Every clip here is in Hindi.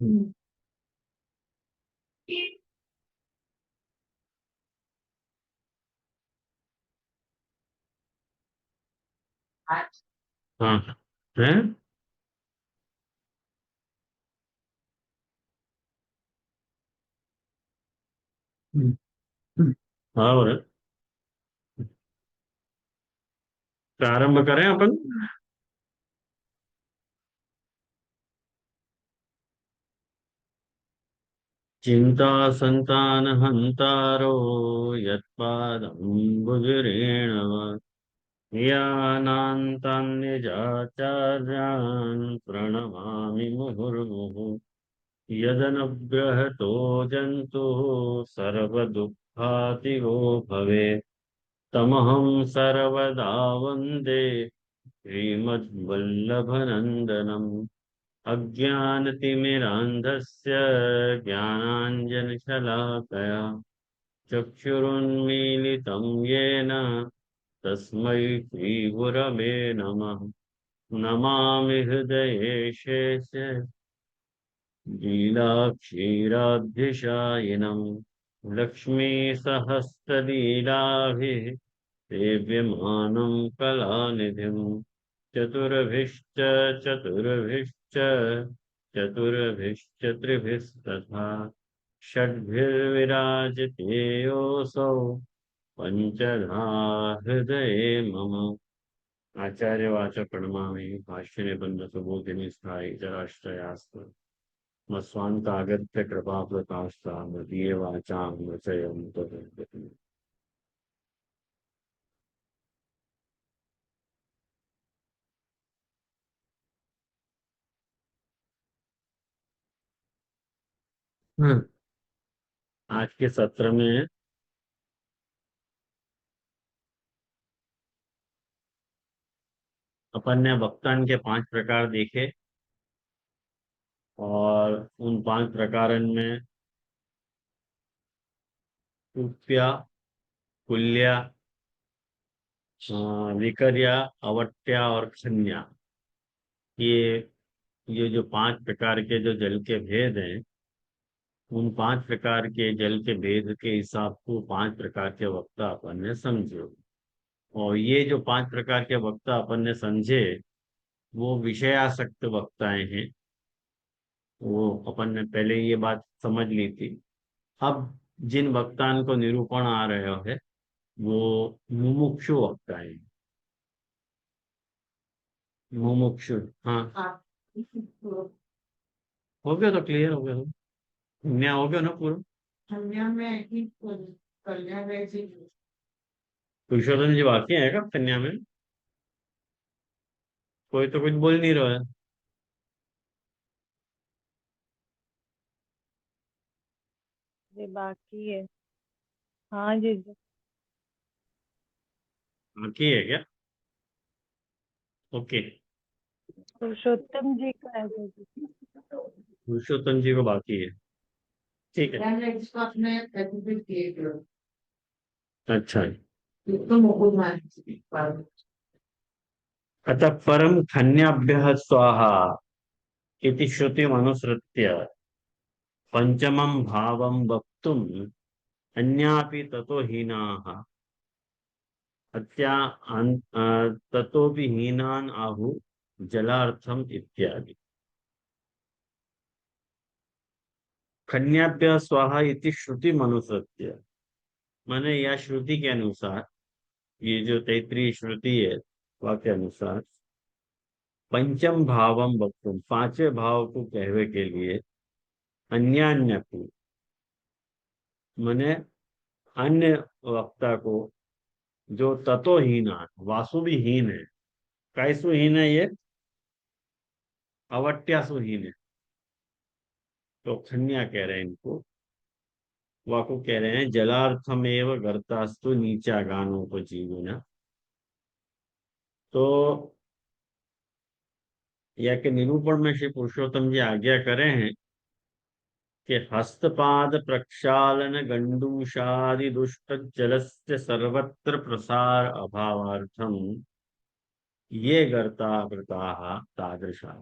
हम्म। हाँ है। हम्म। हम्म। हाँ और प्रारंभ करें अपन। चिंता संतान हंतारो यत्पादम्बुजरेण यानान्तान्निजाचार्यान् प्रणमामि मुहुर्मुहुः यदनुग्रहतो जन्तुः सर्वदुःखातिगो भवेत् तमहं सर्वदा वन्दे श्रीमद्वल्लभनन्दनम् अज्ञानतिमिरान्धस्य ज्ञानाञ्जनशलाकया चक्षुरुन्मीलितं येन तस्मै श्रीगुरवे नमः। नमामि हृदयेशेष लीलाक्षीराब्धिशायिनम् लक्ष्मीसहस्रलीलाभिः सेव्यमानं कलानिधिम् चतुर्भिश्च चतुर्भिश्च चतुर्भिश्च त्रिभिस्तथा षड्भिर्विराजते योऽसौ पञ्चधा हृदये मम। आचार्यवाच प्रणमामि भाष्य निबंध सुबोधिनी स्थायी चराश्रयास्त्र मस्वान्तागत्य कृपाप्रकाशता मदीय वाचां रचयं तदर्थम्। आज के सत्र में अपन ने वक्तान के 5 प्रकार देखे और उन 5 प्रकारन में कुप्या, कुल्या, विकर्या, अवट्या और खन्या, ये ये जो 5 प्रकार के जो जल के भेद हैं, उन 5 प्रकार के जल के भेद के हिसाब को 5 प्रकार के वक्ता अपन ने समझे। और ये जो 5 प्रकार के वक्ता अपन ने समझे वो विषयासक्त वक्ताएं हैं। वो अपन ने पहले ये बात समझ ली थी। अब जिन वक्ताओं को निरूपण आ रहे है वो मुमुक्षु वक्ताएं हैं। मुमुक्षु। हाँ, हो गया तो क्लियर हो गया तो न्याय हो गया ना पूरा। कन्या में ही कन्या में जी पुरुषोत्तम जी बाकी है क्या कन्या में? कोई तो कुछ बोल नहीं रहा है। ये बाकी है। हाँ जीजू। बाकी है क्या? ओके। पुरुषोत्तम जी का है जीजू। पुरुषोत्तम जी को बाकी है। ठीक है। अच्छा। अतः परम खन्याभ्यः स्वाहा इति श्रुतिमनुसृत्य पंचमं भावं वक्तुम् अन्यापि ततो हीनाः ततोपि हीनान् आहु जलार्थम इत्यादि। खन्याभ्य स्वाहा इति श्रुति मनुसृत्य, माने यह श्रुति के अनुसार, ये जो तैतरीय श्रुति है वाक्य अनुसार, पंचम भावम वक्तुम, 5वें भाव को कहवे के लिए, अन्यान्य को माने अन्य वक्ता को, जो तत्वहीन है, वासुविहीन है। कैसुहीन है ये? अवट्यासुहीन है। तो खन्या कह रहे हैं इनको, वाको कह रहे हैं जलार्थमेव गर्तास्तु नीचा गानोपजीविना। तो या के निरूपण में श्री पुरुषोत्तम जी आज्ञा करे हैं कि हस्तपाद प्रक्षालन गंडूषादि दुष्ट जलस्य सर्वत्र प्रसार अभावार्थम ये गर्ता वृता तादृशा।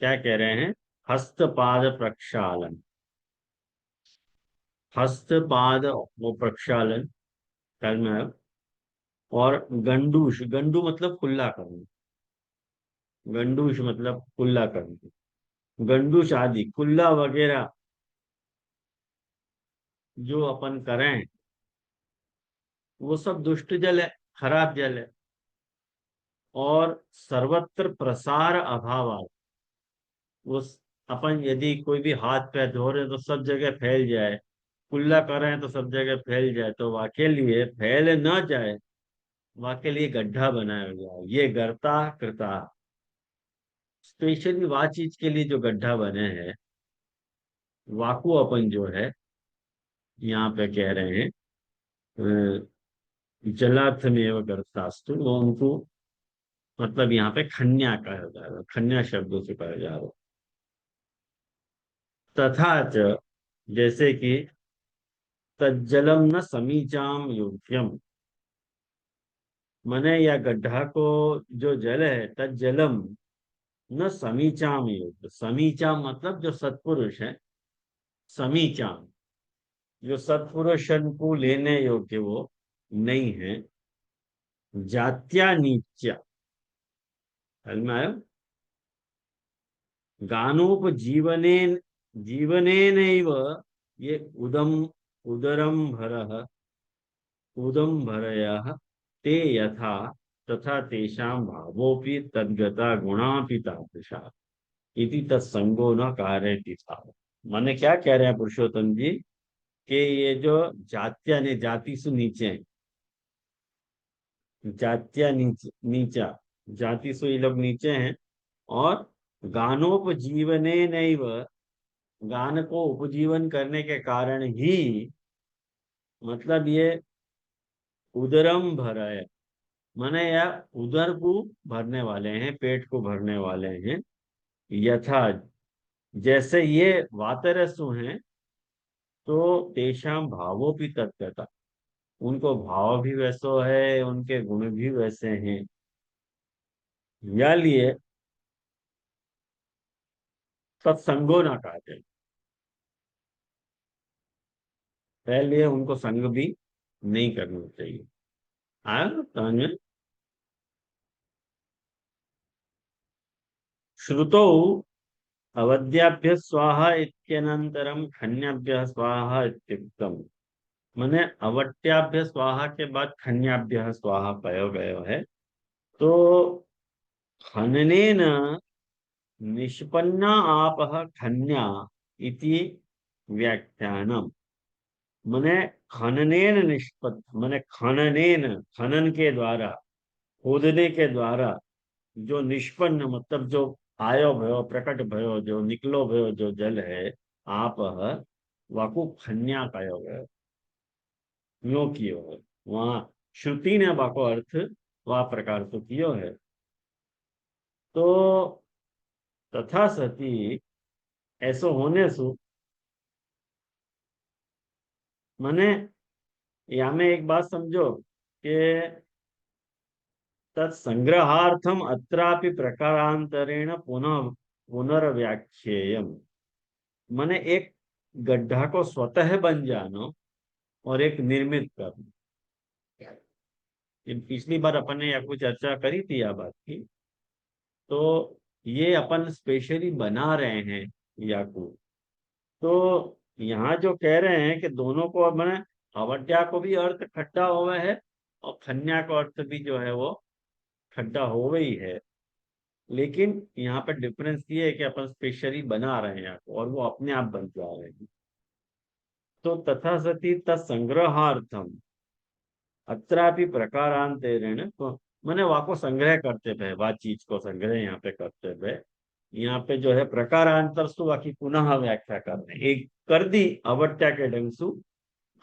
क्या कह रहे हैं? हस्तपाद प्रक्षालन, हस्तपाद वो प्रक्षालन करना है। और गंडूश, गंडू मतलब कुल्ला करना, गंडूश मतलब कुल्ला करना, गंडूश आदि कुल्ला वगैरह जो अपन करें वो सब दुष्ट जल है, खराब जल है। और सर्वत्र प्रसार अभाव, वो अपन यदि कोई भी हाथ पैर धो रहे हैं तो सब जगह फैल जाए, कुल्ला कर रहे हैं तो सब जगह फैल जाए, तो वाके लिए फैल न जाए, वाके लिए गड्ढा बनाया जाए। ये गर्ता कृता, स्पेशली वा चीज के लिए जो गड्ढा बने हैं, वाकु अपन जो है यहाँ पे कह रहे हैं जलार्थ में एवं गर्तास्तु, वो उनको मतलब यहाँ पे खन्या कहा जा रहा है, खन्या शब्दों से कहा जा रहा है। तथा च, जैसे कि तज्जलम न समीचाम योग्यम, मने या गड्ढा को जो जल है, तज्जलम न समीचाम योग्य, समीचाम मतलब जो सत्पुरुष है, समीचाम जो सत्पुरुषन को लेने योग्य वो नहीं है। जात्या नीच्या, समझ में आयो? गानोपजीवने जीवनेनैव ये उदरम भरयः ते यथा तथा तेषां भावोऽपि तद्गता गुणापि तादृशा इति तत्संगो न कारयति था। माने क्या कह रहे हैं पुरुषोत्तम जी कि ये जो जात्या ने, जाति से नीचे हैं, जात्या नीचा, जाति से ये लोग नीचे हैं। और गानोपजीवने नैव, गान को उपजीवन करने के कारण ही, मतलब ये उदरम भर है, माने या उदर को भरने वाले हैं, पेट को भरने वाले हैं। यथा, जैसे ये वातरसु हैं, तो तेषाम भावों भी तत्गता, उनको भाव भी वैसो है, उनके गुण भी वैसे हैं। या लिए सत्संगो ना कहते, पहले उनको संग भी नहीं करना चाहिए। आया ना समझ में? श्रुतौ अवध्याभ्य स्वाहा इत्यनंतरम खन्याभ्य स्वाहा इत्युक्तम, माने अवट्याभ्य स्वाहा के बाद खन्याभ्य स्वाहा पयो गयो है। तो खननेन निष्पन्ना आपः खन्या इति व्याख्यानम, माने खननेन निष्पन्न, माने खननेन, खनन के द्वारा, खोदने के द्वारा जो निष्पन्न मतलब जो आयो भयो, प्रकट भयो, जो निकलो भयो जो जल है, आप वाकु खन्या कयो गयो, यो कियो है। वहां श्रुति ने वाको अर्थ वा प्रकार तो कियो है। तो तथा सती ऐसो होने सु, माने या में एक बात समझो कि तत्संग्रहार्थम अत्रापि प्रकारांतरेण पुनः पुनर्व्याख्येयम, माने एक गड्ढा को स्वतः बन जानो और एक निर्मित करना। ये पिछली बार अपन ने या कुछ चर्चा करी थी या बात की, तो ये अपन स्पेशली बना रहे हैं याकू। तो यहाँ जो कह रहे हैं कि दोनों को, अब मैंने अवट्या को भी अर्थ खट्टा हुआ है और खन्या का अर्थ भी जो है वो खड्डा हो गई है, लेकिन यहाँ पर डिफरेंस ये है कि अपन स्पेशली बना रहे हैं और वो अपने आप बन जा रहे हैं। तो तथा सती तत्संग्रहार्थम अत्रापि प्रकारांतरेण, तो मैंने वाको संग्रह करते हुए, बात चीज को संग्रह यहाँ पे करते हुए, यहाँ पे जो है प्रकारांतर सु बाकी पुनः व्याख्या कर रहे हैं। एक कर दी अवट्या के ढंग सु,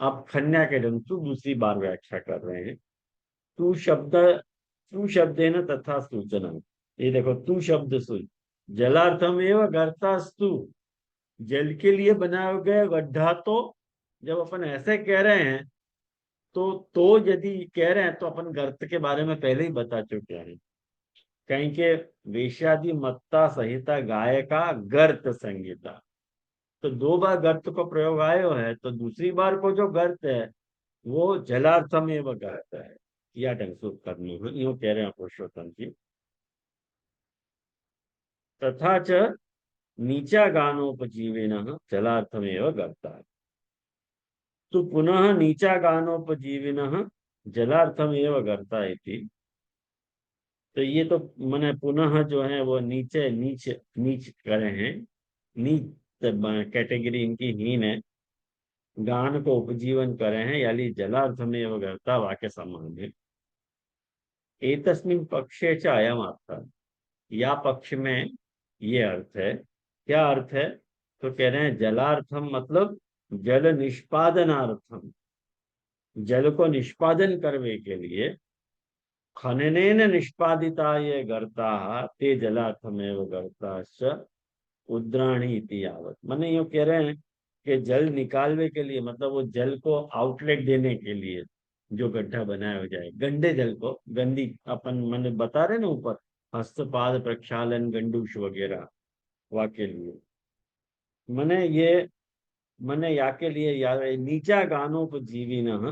अब खन्या के ढंग सु दूसरी बार व्याख्या कर रहे हैं। तू शब्द, तू शब्द है ना तथा सूचना, ये देखो तू शब्द सु, जलार्थम एवं गर्तास्तु, जल के लिए बनाया गया गड्ढा। तो जब अपन ऐसे कह रहे हैं तो यदि कह रहे हैं तो अपन गर्त के बारे में पहले ही बता चुके हैं। कहीं के वेश्यादि मत्ता संहिता गायका गर्त संगीता। तो 2 बार गर्त को प्रयोग आयो है, तो दूसरी बार को जो गर्त है वो जलार्थम एवं गर्त है। या ढंग से करनी हो, यूं कह रहे हैं पुरुषोत्तम जी। तथा च नीचा गानोपजीविनः जलार्थमेव गर्ता। तो पुनः नीचा गानोपजीविनः जलार्थमेव गर्ता इति। तो ये तो मैंने पुनः जो है वो नीचे नीच नीच करे हैं, नीच कैटेगरी इनकी हीन है, गान को उपजीवन करे हैं, यानी जलार्थमेव गर्ता वाक्य संबंध है। एतस्मिन् पक्षे च अयम अर्थ, या पक्ष में ये अर्थ है। क्या अर्थ है? तो कह रहे हैं जलार्थम मतलब जल निष्पादनार्थम, जल को निष्पादन करने के लिए खननेन निष्पादिता ये गर्ता ते जलार्थमेव गर्ताश्च उद्राणी इति यावत। माने यूं कह रहे हैं कि जल निकालने के लिए, मतलब वो जल को आउटलेट देने के लिए जो गड्ढा बनाया हो जाए, गंदे जल को, गंदी अपन मैंने बता रहे ना ऊपर, हस्तपाद प्रक्षालन गंडूश वगैरह वाके लिए, मैंने ये मैंने या के लिए या नीचा गानोपजीविनः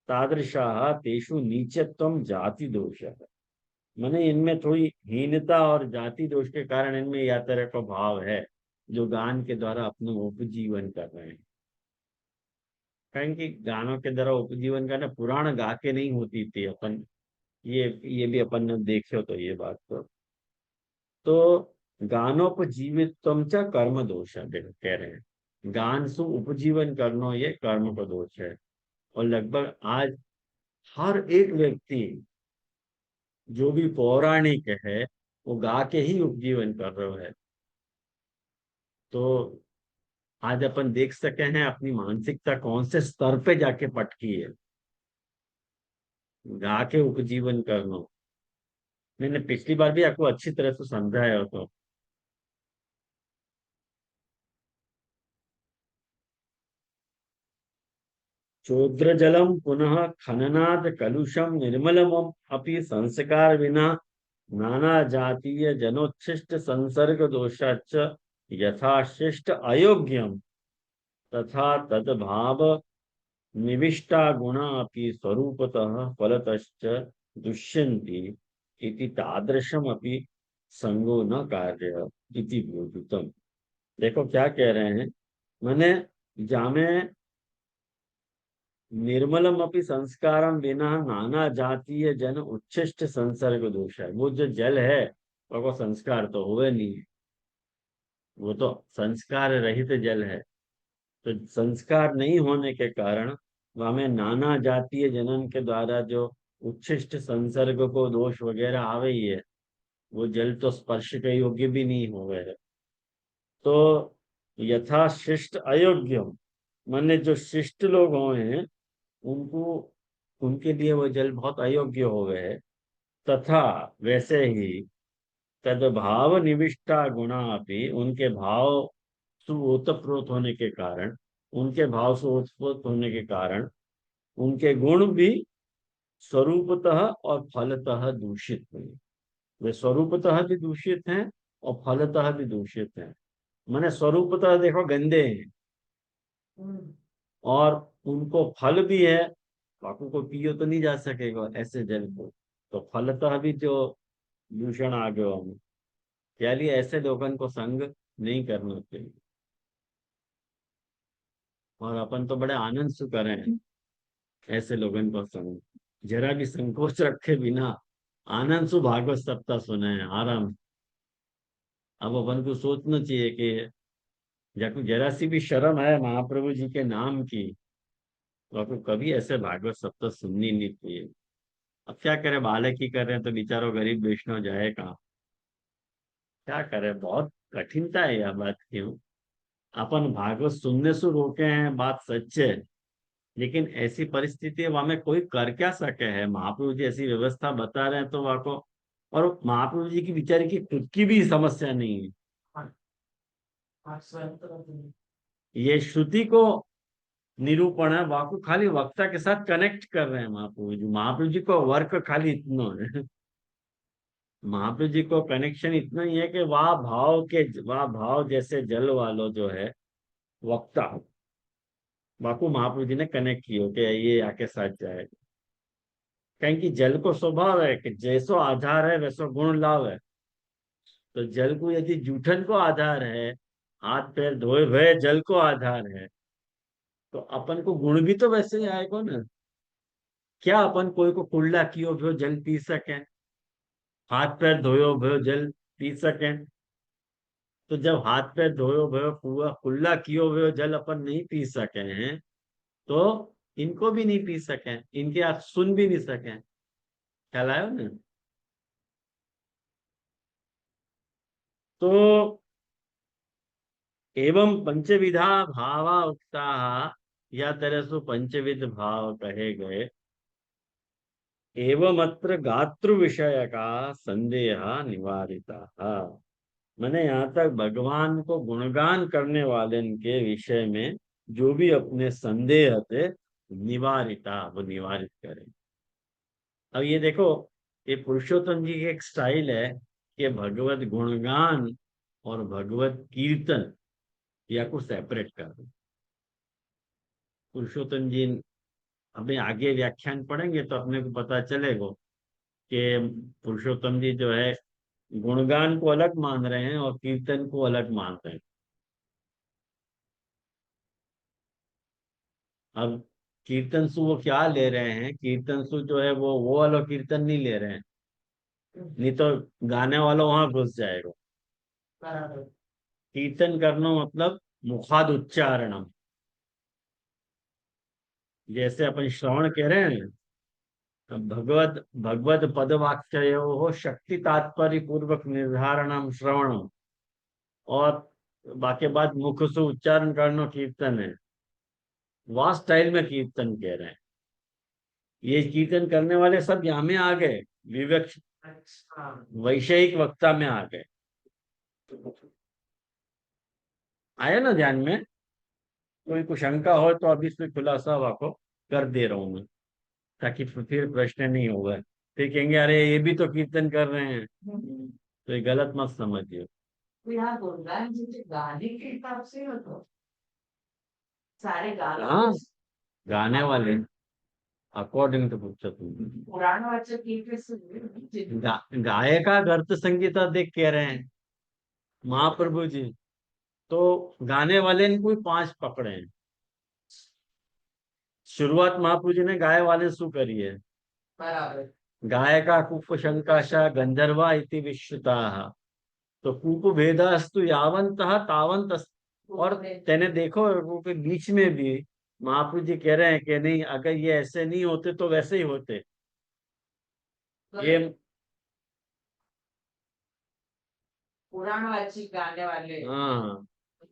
तादृशाः तेषु नीचत्वम जाति दोष है। मैंने इनमें थोड़ी हीनता और जाति दोष के कारण इनमें या तरह का भाव है, जो गान के द्वारा अपना उपजीवन कर रहे हैं। कहें कि गानों के द्वारा उपजीवन करना पुराण गा के नहीं होती थी अपन, ये भी अपन ने देखे हो तो ये बात तो गानोपजीवित्वम च कर्म दोष है कह रहे हैं। गान सु उपजीवन करना ये कर्म का दोष है। और लगभग आज हर एक व्यक्ति जो भी पौराणिक है वो गा के ही उपजीवन कर रहा है। तो आज अपन देख सके हैं अपनी मानसिकता कौन से स्तर पे जाके पटकी है, गा के उपजीवन करना। मैंने पिछली बार भी आपको अच्छी तरह से समझाया हो तो चोद्रजलम पुनः खननाद कलुषम निर्मलम अपि संस्कार विना नाना जातीय जनोच्छिष्ट संसर्ग दोषाच यथाशिष्ट अयोग्यम तथा तद्भाव निविष्टा गुणा अपि स्वरूपतः फलतश्च दुष्यन्ति इति तादृशम अपि संगो न कार्य इति बोधितम। देखो क्या कह रहे हैं, मैंने जामे निर्मलम अपि संस्कारम बिना नाना जातीय जन उच्छिष्ट संसर्ग दोष है। वो जो जल है वो संस्कार तो हुए नहीं, वो तो संस्कार रहित जल है। तो संस्कार नहीं होने के कारण हमें नाना जातीय जनन के द्वारा जो उच्छिष्ट संसर्ग को दोष वगैरह आ रही है, वो जल तो स्पर्श के योग्य भी नहीं हो गए। तो यथा शिष्ट अयोग्यम, माने जो शिष्ट लोग हुए हैं उनको, उनके लिए वो जल बहुत अयोग्य हो गए। तथा वैसे ही तद्भाव निविष्टा गुणा भी, उनके भाव से ओतप्रोत होने के कारण, उनके भाव से ओतप्रोत होने के कारण उनके गुण भी स्वरूपतः और फलतः दूषित हुए। वे स्वरूपतः भी दूषित हैं और फलतः भी दूषित हैं। माने स्वरूपतः देखो गंदे हैं और उनको फल भी है, बाकी को पियो तो नहीं जा सकेगा ऐसे जल को, तो फलतः भी जो दूषण आ गया हमें, यानी ऐसे लोगों को संग नहीं करना चाहिए। और अपन तो बड़े आनंद से करें ऐसे लोगों को संग, जरा भी संकोच रखे बिना आनंद से भागवत सप्ताह सुने हैं आराम। अब अपन को सोचना चाहिए कि जब जरा सी भी शर्म है महाप्रभु जी के नाम की, तो आपको कभी ऐसे भागवत सप्ताह सुननी नहीं चाहिए। अब क्या करे, बालक ही कर रहे हैं तो बेचारो गरीब वैष्णव जाए कहाँ, क्या करे, बहुत कठिनता है यह बात। क्यों अपन भागवत सुनने से रोके हैं, बात सच है, लेकिन ऐसी परिस्थिति है वहां में कोई कर क्या सके है। महाप्रभु जी ऐसी व्यवस्था बता रहे हैं तो वहां को, और महाप्रभु जी की बेचारे की खुद की भी समस्या नहीं है। ये श्रुति को निरूपण है, वहां को खाली वक्ता के साथ कनेक्ट कर रहे हैं महाप्रभु जी। महाप्रभु जी को वर्क खाली इतना है महाप्रभु जी को कनेक्शन इतना ही है कि वाह भाव जैसे जल वालो जो है वक्ता, बाकू महाप्रभु जी ने कनेक्ट किया कि ये आके साथ जाए। कहीं कि जल को स्वभाव है कि जैसो आधार है वैसो गुण लाव है। तो जल को यदि जूठन को आधार है, हाथ पैर धोए हुए जल को आधार है, तो अपन को गुण भी तो वैसे ही आएगा ना। क्या अपन कोई को कुल्ला कियो भो जल पी सके, हाथ पैर धोयो भो जल पी सके? तो जब हाथ पैर धोयो भयो पूरा कुल्ला कियो भयो जल अपन नहीं पी सके हैं, तो इनको भी नहीं पी सके, इनके आप सुन भी नहीं सके। ख्याल आयो ना? तो एवं पंचविधा भावा उक्ता, या तरह से पंचविध भाव कहे गए। एवं अत्र गातृ विषय का संदेह निवारिता। मैंने यहाँ तक भगवान को गुणगान करने वाले के विषय में जो भी अपने संदेह थे निवारिता, वो निवारित करें। अब ये देखो, ये पुरुषोत्तम जी की एक स्टाइल है कि भगवत गुणगान और भगवत कीर्तन या को सेपरेट कर दो। पुरुषोत्तम जी हमें आगे व्याख्यान पढ़ेंगे तो अपने को पता चलेगा कि पुरुषोत्तम जी जो है गुणगान को अलग मान रहे हैं और कीर्तन को अलग मान रहे हैं। अब कीर्तन सु वो क्या ले रहे हैं, कीर्तन सु जो है वो वाला कीर्तन नहीं ले रहे हैं, नहीं तो गाने वाला वहां घुस जाएगा। कीर्तन करना मतलब मुखाद उच्चारणम, जैसे अपन श्रवण कह रहे हैं, भगवत भगवत पदवाक्यो शक्ति तात्पर्य पूर्वक निर्धारणम श्रवणम, और बाकी बात मुख से उच्चारण करना कीर्तन है। वह स्टाइल में कीर्तन कह रहे हैं। ये कीर्तन करने वाले सब यहाँ में आ गए, विवक्ष वैषयिक वक्ता में आ गए। आया ना ध्यान में? कोई कुछ शंका हो तो अभी इसमें खुलासा वाको कर दे रहा हूं मैं, ताकि फिर प्रश्न नहीं होगा। फिर कहेंगे अरे ये भी तो कीर्तन कर रहे हैं, तो ये गलत मत समझिए। तो यहाँ बोल रहा है मुझे गाने के हिसाब से हो तो सारे गाने हाँ, गाने वाले अकॉर्डिंग टू पुरुषोत्तम। पुराण वाचक की कैसे गायका गर्त संगीता देख कह रहे हैं महाप्रभु जी, तो गाने वाले ने कोई 5 पकड़े हैं। शुरुआत महाप्रभु जी ने गाय वाले शू करी है, बराबर गायका कुप शंकाशा गंधर्वा इति विश्रुता। तो कुप भेदास्तु यावंत तावंत। और तेने देखो वो के बीच में भी महाप्रभु जी कह रहे हैं कि नहीं, अगर ये ऐसे नहीं होते तो वैसे ही होते। ये पुराण वाची गाने वाले हाँ,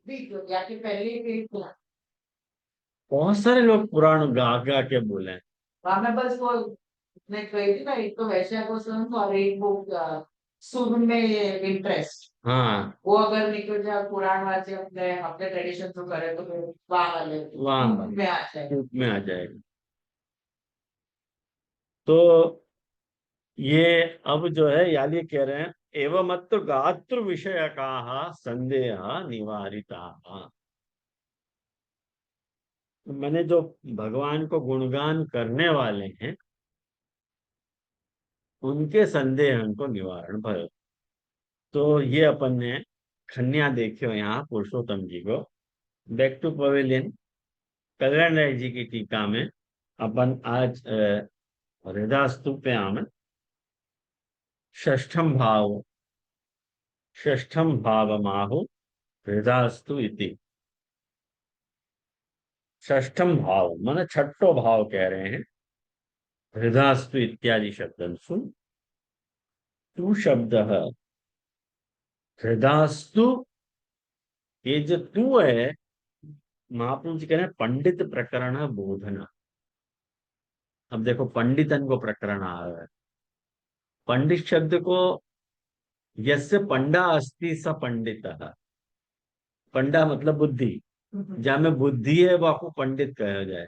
भी तो या कि पहले ही बहुत सारे लोग पुराण गा गा के बोले हैं। वहां में बस वो मैं कही थी ना, एक तो वैश्या गोस्वामी और एक वो सुर में इंटरेस्ट, हाँ, वो अगर निकल जाए पुराण वाचे अपने अपने ट्रेडिशन को करे तो फिर वहां वाले वहां में आ जाए। रूप में आ जाएगा। तो ये अब जो है याली कह रहे हैं एवं अत्र गात्र विषय का संदेह निवारिता। मैंने जो भगवान को गुणगान करने वाले हैं उनके संदेह को निवारण भयो। तो ये अपन ने खन्या देखियो यहाँ पुरुषोत्तम जी को। बैक टू पवेलियन, कल्याण राय जी की टीका में अपन आज हृदयस्तु पे आम षष्ठम भाव माहु हृदयस्तु इति। षष्ठम भाव माने छठो भाव कह रहे हैं, हृदयस्तु इत्यादि शब्द सुन। तू शब्द हृदयस्तु, ये जो तू है महाप्रभु जी कह रहे हैं पंडित प्रकरण बोधना। अब देखो पंडितन को प्रकरण आ रहा है। पंडित शब्द को यस्य पंडा अस्ति स पंडित, पंडा मतलब बुद्धि, जहाँ में बुद्धि है वो आपको पंडित कहा जाए।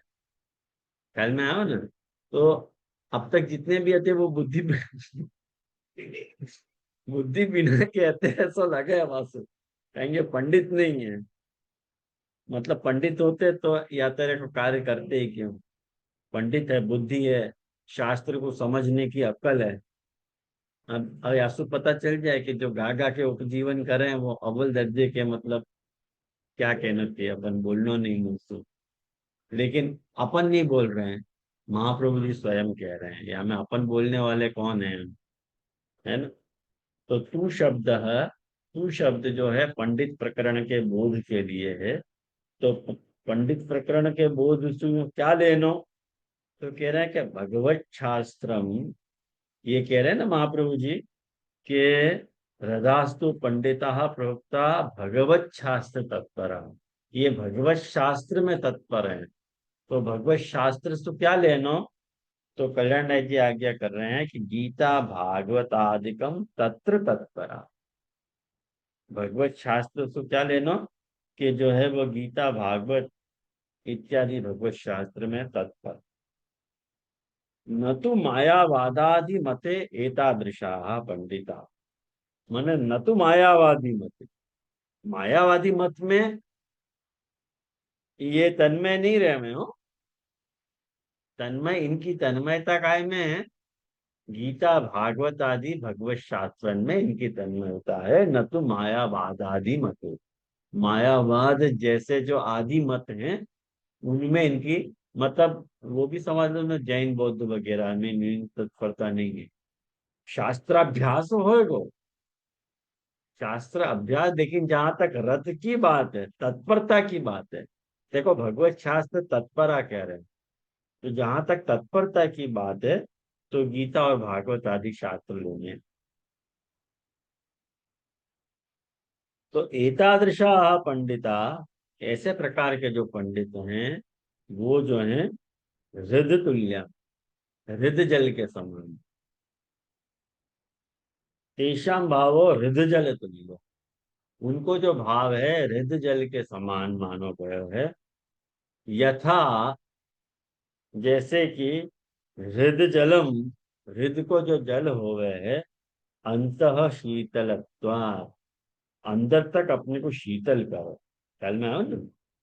ख्याल में आया ना? तो अब तक जितने भी आते वो बुद्धि बुद्धि बिना कहते हैं ऐसा लगे वासु, कहेंगे पंडित नहीं है। मतलब पंडित होते तो या तरह को कार्य करते ही क्यों। पंडित है, बुद्धि है, शास्त्र को समझने की अक्ल है। अब यासु पता चल जाए कि जो गा गा के उपजीवन कर रहे हैं वो अव्वल दर्जे के, मतलब क्या कहना चाहिए, अपन बोलना नहीं मुझसे। लेकिन अपन नहीं बोल रहे हैं, महाप्रभु जी स्वयं कह रहे हैं। या में अपन बोलने वाले कौन है? है ना। तो तू शब्द है, तू शब्द जो है पंडित प्रकरण के बोध के लिए है। तो पंडित प्रकरण के बोध से क्या लेनो? तो कह रहे हैं कि भगवत शास्त्रम, ये कह रहे हैं ना महाप्रभु जी के हृदास्तु पंडिता प्रवक्ता भगवत शास्त्र तत्पर। ये भगवत शास्त्र में तत्पर है। तो भगवत शास्त्र से क्या लेनो? तो कल्याण राय जी आज्ञा कर रहे हैं कि गीता भागवत आदिकम तत्र तत्परा। भगवत शास्त्र से क्या लेनो? कि जो है वो गीता भागवत इत्यादि भगवत शास्त्र में तत्पर। न तो मायावादादि मते एतादृशा पंडिता। माने न तो मायावादी मत, मायावादी मत में ये तन्मय नहीं रहे हो। तन्मय, इनकी तन्मयता काय में है? गीता भागवत आदि भगवत शास्त्र में इनकी तन्मयता है, न तो मायावाद आदि मत। मायावाद जैसे जो आदि मत हैं उनमें इनकी, मतलब वो भी समझ लो ना, जैन बौद्ध वगैरह में इनकी तत्परता नहीं है। शास्त्राभ्यास होएगा, शास्त्र अभ्यास, लेकिन जहां तक रत की बात है, तत्परता की बात है, देखो भगवत शास्त्र तत्परा कह रहे हैं। तो जहां तक तत्परता की बात है तो गीता और भागवत आदि शास्त्र लेंगे। तो एतादृशा पंडिता, ऐसे प्रकार के जो पंडित हैं वो जो हैं हृद तुल्य, हृद जल के समान। तेषाम भावो हृद जल तुल्य, उनको जो भाव है हृद जल के समान मानो गयो है। यथा, जैसे कि हृद जलम, हृद को जो जल हो गए है, अंतः शीतलत्वात्, अंदर तक अपने को शीतल करो। ख्याल में आओ ना,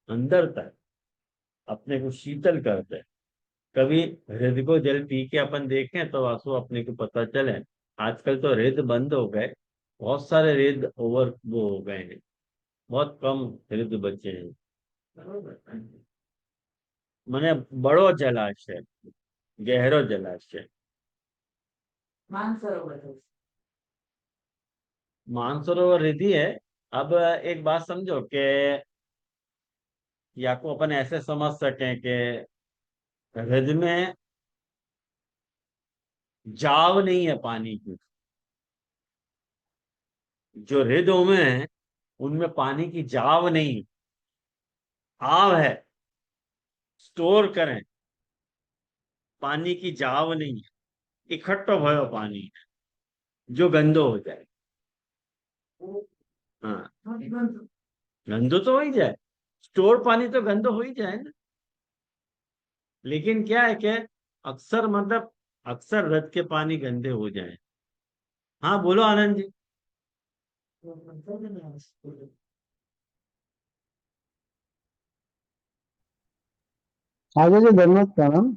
अंदर तक अपने को शीतल करते हैं। कभी हृदय को जल पी के अपन देखें तो आंसू अपने को पता चले। आजकल तो हृदय बंद हो गए, बहुत सारे हृदय ओवर वो हो गए हैं, बहुत कम हृदय बचे हैं। मैंने बड़ो जलाशय, गहरो जलाशय, मानसरोवर है। मानसरोवर हृदय है। अब एक बात समझो कि या को अपन ऐसे समझ सकें कि हृदय में जाव नहीं है पानी की। जो हृदय में है उनमें पानी की जाव नहीं, आव है। स्टोर करें, पानी की जाव नहीं है, इकट्ठो भयो पानी जो गंदो हो जाए। हाँ, गंदो तो हो ही जाए, स्टोर पानी तो गंदो हो ही जाए ना। लेकिन क्या है कि अक्सर, मतलब अक्सर रथ के पानी गंदे हो जाए। हाँ बोलो आनंद जी। आगे जो धन्यवाद प्रणाम।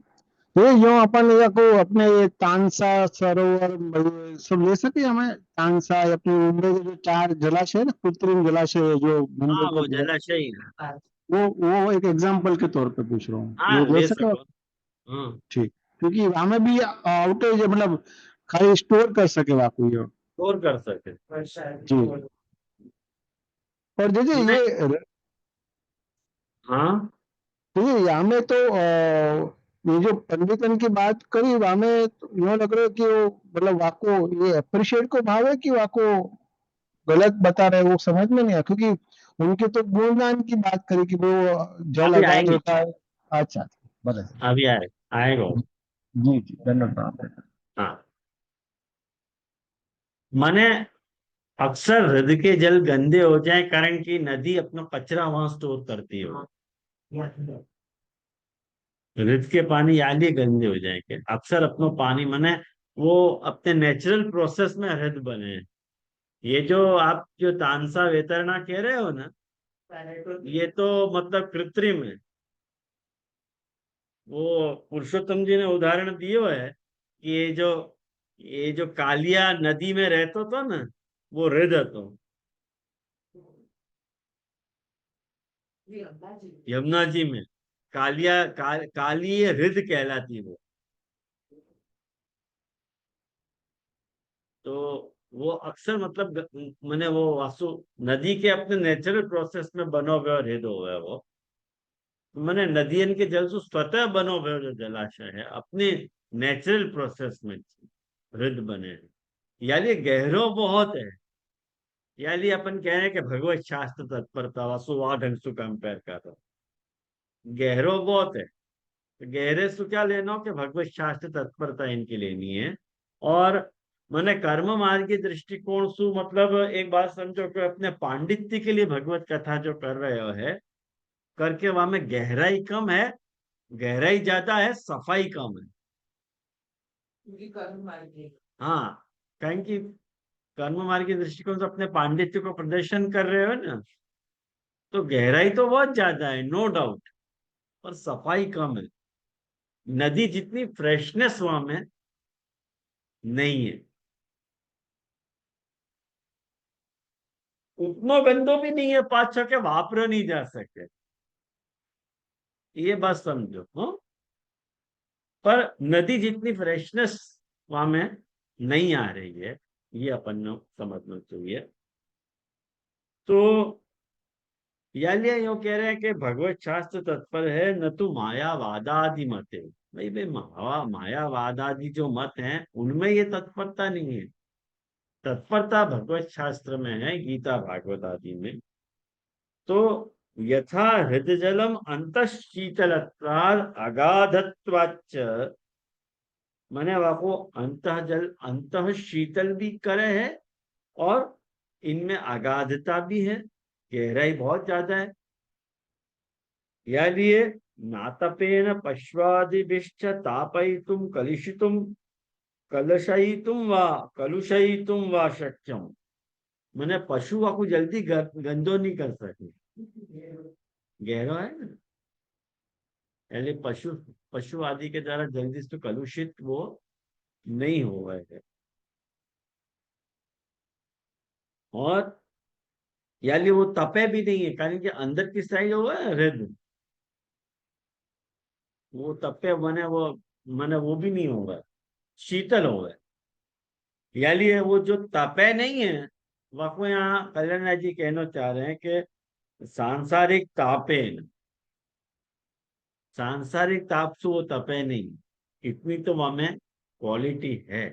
ये यो अपन या को अपने ये तानसा सरोवर ये सब ले सके हमें। तानसा या अपनी मुंबई के जो 4 जलाशय है ना, कृत्रिम जलाशय है जो हाँ वो मंदिर, जलाशय, वो एक एग्जाम्पल के तौर पे पूछ रहा हूँ, हाँ वो ले ले सके आप? सको। हाँ, ठीक, क्योंकि हमें भी आउटेज मतलब खाली स्टोर कर सके वाकई हो। स्टोर कर सके। जी। और देखिए नहीं, हाँ देखिए हमें तो ये जो पंडितन की बात करी, हमें यूँ लग रहा है कि वो मतलब वाको ये अप्रिशिएट को भाव है कि वाको गलत बता रहे हैं, वो समझ में नहीं आया। क्योंकि उनके तो गुणगान की बात करी कि वो जल अभी आजाद आएंगे, होता है। अच्छा, बराबर। अभी आएगा वो। जी जी, धन्यवाद। हाँ, माने अक्सर हृदय के जल गंदे हो जाए कारण कि नदी अपना कचरा वहां स्टोर करती है। हृदय के पानी यानी गंदे हो जाएंगे अक्सर अपना पानी, माने वो अपने नेचुरल प्रोसेस में हृदय बने हैं। ये जो आप जो तानसा वेतरना कह रहे हो ना, ये तो मतलब कृत्रिम है। वो पुरुषोत्तम जी ने उदाहरण दियो है कि ये जो कालिया नदी में रहतो तो ना, वो हृदय तो यमुना जी में काली ये हृद कहलाती वो। तो वो अक्सर मतलब मैंने वो वासु नदी के अपने नेचुरल प्रोसेस में बनो हुए हृद हो गए वो। मैंने नदियन के जल से स्वतः बनो हुए जो जलाशय है अपने नेचुरल प्रोसेस में हृद बने हैं। यानी ये गहरो बहुत है। यानी अपन कह रहे हैं कि भगवत शास्त्र तत्परता वासुवाद ढंग से कंपेयर कर रहा हूं। गहरो बहुत है। तो गहरे से क्या लेना हो कि भगवत शास्त्र तत्परता इनकी लेनी है। और मैंने कर्म मार्ग की दृष्टिकोण से मतलब एक बात समझो कि अपने पांडित्य के लिए भगवत कथा जो कर रहे हो है करके वहां में गहराई कम है, गहराई ज्यादा है, सफाई कम है। क्योंकि कर्म मार्ग है। हाँ, कहीं की कर्म मार्ग के दृष्टिकोण से अपने पांडित्य को प्रदर्शन कर रहे हो ना, तो गहराई तो बहुत ज्यादा है, नो डाउट, पर सफाई कम है। नदी जितनी फ्रेशनेस वहां में नहीं है। उतना गंदो भी नहीं है, पाँच छह के वापरो नहीं जा सकते, ये बात समझो। हाँ, पर नदी जितनी फ्रेशनेस वहां में नहीं आ रही है, ये अपन को समझना चाहिए। तो यानी यो कह रहे हैं कि भगवत शास्त्र तत्पर है, न तो मायावादादि मत है। भाई भाई मायावादादि जो मत हैं उनमें ये तत्परता नहीं है। तत्परता भगवत शास्त्र में है, गीता भागवत आदि में। तो यथा हृदय जलम अंत शीतलत्वाद अगाधत्वाच्च, मैंने आपको अंत शीतल भी करे है, और इनमें अगाधता भी है, गहराई बहुत ज्यादा है। यानी नातपेन पश्वादिभिश्च तापयितुम कलुषितुम कलुषयितुम वा शक्यम। मैंने पशु को जल्दी गंदो नहीं कर सके, गहरा है ना। यानी पशु पशु आदि के द्वारा जल्दी से कलुषित वो नहीं हो रहे है। और यानी वो तपे भी नहीं है, कारण कि अंदर की साइड हुआ है हृदय, वो तपे मैंने वो भी नहीं होगा, शीतल होगा। यानी वो जो तपे नहीं है, वह यहाँ कल्याण जी कहना चाह रहे हैं कि सांसारिक तापे न, सांसारिक ताप से वो तपे नहीं, इतनी तो हमें क्वालिटी है।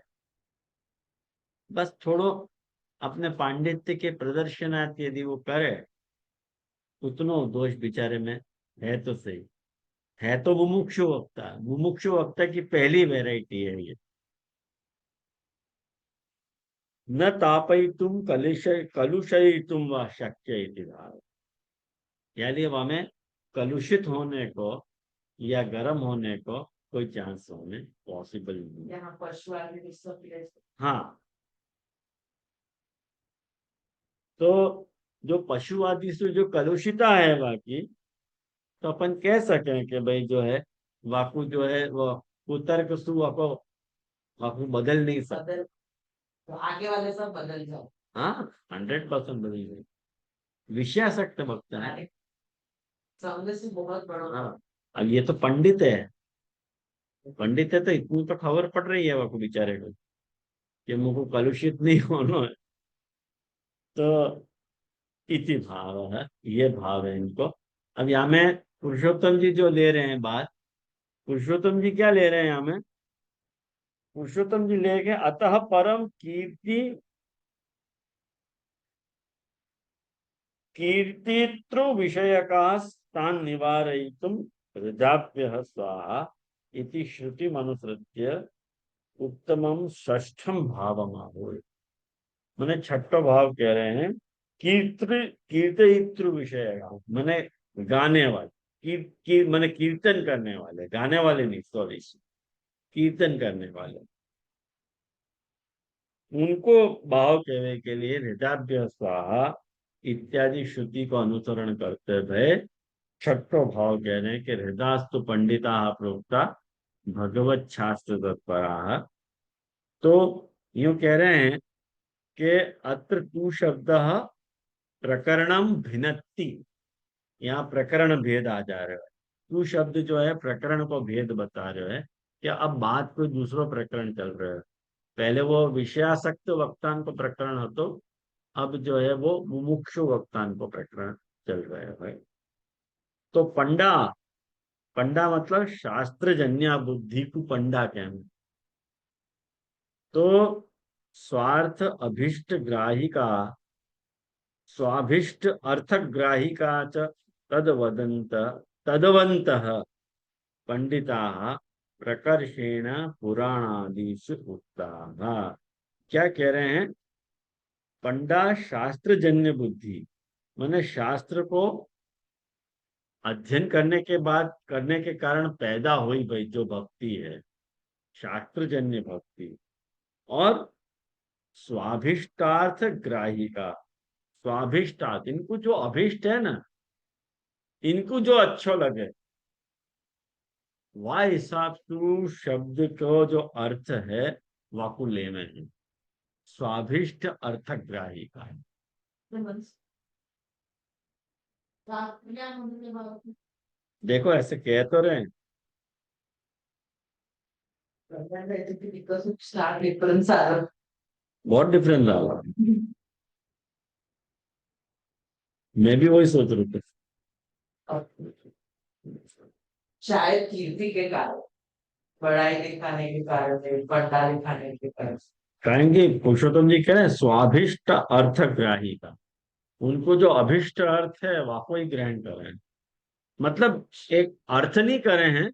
बस थोड़ो अपने पांडित्य के प्रदर्शनार्थ यदि वो करे, उतनो दोष बेचारे में है तो सही। है तो मुमुक्षु वक्ता, मुमुक्षु वक्ता की पहली वैरायटी है ये। न तापयितुम कलुषयितुम व शक्य इति भाव। यानी हमें कलुषित होने को या गर्म होने को कोई चांस होने पॉसिबल नहीं है। यहाँ पशु आदि विश्व प्लेस। हाँ, तो जो पशु आदि से जो कलुषिता है बाकी, तो अपन कह सकें कि भाई जो है वाकु जो है वो कुतर्क सु वाको वाकु बदल नहीं सकता। बदल, तो आगे वाले सब बदल जाओ। हाँ, 100% बदल गई। विषयासक्त भक्त है। अरे, सामने से बहुत बड़ा। हाँ, अब ये तो पंडित है, पंडित है तो इतनी तो खबर पड़ रही है वाकु बेचारे को कि मुझको कलुषित नहीं होना है। तो इति भाव है, ये भाव है इनको। अब यहाँ में पुरुषोत्तम जी जो ले रहे हैं बात, पुरुषोत्तम जी क्या ले रहे हैं यहाँ में? पुरुषोत्तम जी ले गए अतः परम कीर्ति कीर्तितृ विषयका स्थान निवारयितुम प्रजाभ्यः स्वाहा इति श्रुतिमनुसृत्य उत्तमम षष्ठम भावमाहुः। मैंने छठो भाव कह रहे हैं कीर्तितृ विषय का, मैंने गाने वाले, मैंने कीर्तन करने वाले, गाने वाले नहीं, सॉरी, कीर्तन करने वाले। उनको भाव कहने के लिए हृदयाभ्य स्वाहा इत्यादि श्रुति को अनुसरण करते हुए छठो भाव कह रहे हैं कि हृदयस्तु पंडिता प्रोक्ता भगवत शास्त्र तत्परा। तो यूं कह रहे हैं कि अत्र तू शब्द प्रकरणम भिन्नति, यहाँ प्रकरण भेद आ जा रहा है। तू शब्द जो है प्रकरण को भेद बता रहे है कि अब बात कोई दूसरो प्रकरण चल रहा है। पहले वो विषयासक्त वक्तान को प्रकरण हो, तो अब जो है वो मुमुक्षु वक्तान को प्रकरण चल रहा है भाई। तो पंडा, पंडा मतलब शास्त्र जन्य बुद्धि को पंडा कहना। तो स्वार्थ अभिष्ट ग्राहिका स्वाभिष्ट अर्थग्राहिका च तदवदंत तदवन्तः पंडिताः प्रकर्षेण पुराणादिषु उक्ताः। क्या कह रहे हैं? पंडा शास्त्र जन्य बुद्धि, माने शास्त्र को अध्ययन करने के बाद करने के कारण पैदा हुई भाई जो भक्ति है, शास्त्र जन्य भक्ति। और स्वाभिष्टार्थ ग्राहिका, स्वाभिष्टार्थ, इनको जो अभिष्ट है ना, इनको जो अच्छा लगे वह हिसाब से शब्द को जो अर्थ है वाकु ले में है। स्वाभिष्ट अर्थग्राही का है। देखो ऐसे कह तो रहे हैं, बहुत डिफरेंस आ रहा है। मैं भी वही सोच रहा था। शायद कीर्ति के कारण, पढ़ाई लिखाने के कारण, पढ़ा लिखाने के कारण। कहेंगे पुरुषोत्तम जी कह रहे हैं स्वाभिष्ट अर्थग्राही का, उनको जो अभिष्ट अर्थ है वाको ही ग्रहण कर रहे हैं। मतलब एक अर्थ नहीं करे हैं,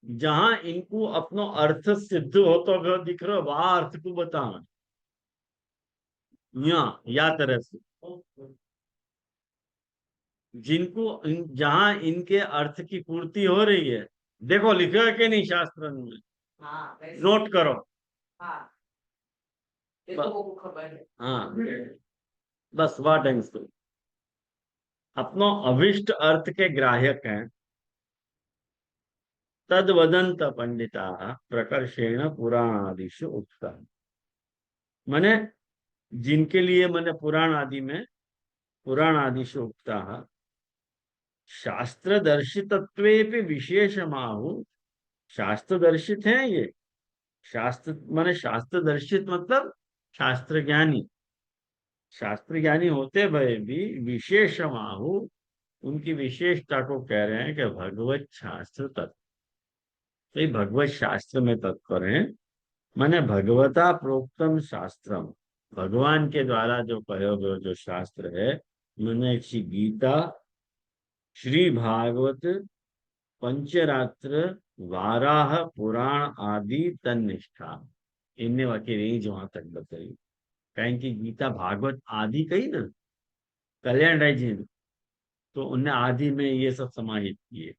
जहां इनको अपनो अर्थ सिद्ध हो तो दिख रहा वह अर्थ को बताओ या तरह से जिनको जहां इनके अर्थ की पूर्ति हो रही है। देखो लिखा है कि नहीं शास्त्र में, हाँ, नोट करो। हाँ, ये तो वो खबर है। हाँ, बस वह ढंग से अपनो अभिष्ट अर्थ के ग्राहक हैं। तद वदंत पंडिता प्रकर्षेण पुराणादिषु उक्ता, माने जिनके लिए मैंने पुराण आदि में पुराण आदिषु उक्ता शास्त्र दर्शितत्वे विशेष माहु, शास्त्र दर्शित है ये। शास्त्र माने शास्त्र दर्शित मतलब शास्त्र ज्ञानी, शास्त्र ज्ञानी होते भय भी विशेष माहु, उनकी विशेषता को कह रहे हैं कि भगवत शास्त्र तत्व, तो भगवत शास्त्र में तत्पर हैं। माने भगवता प्रोक्तम शास्त्रम, भगवान के द्वारा जो कहे गए जो शास्त्र है, मैंने श्री गीता, श्री भागवत, पंचरात्र, वाराह पुराण आदि तन्निष्ठा, इनने वाक्य रेंज वहां तक बताई। कहें कि गीता भागवत आदि कही ना कल्याण राय जी ने, तो उनने आदि में ये सब समाहित किए।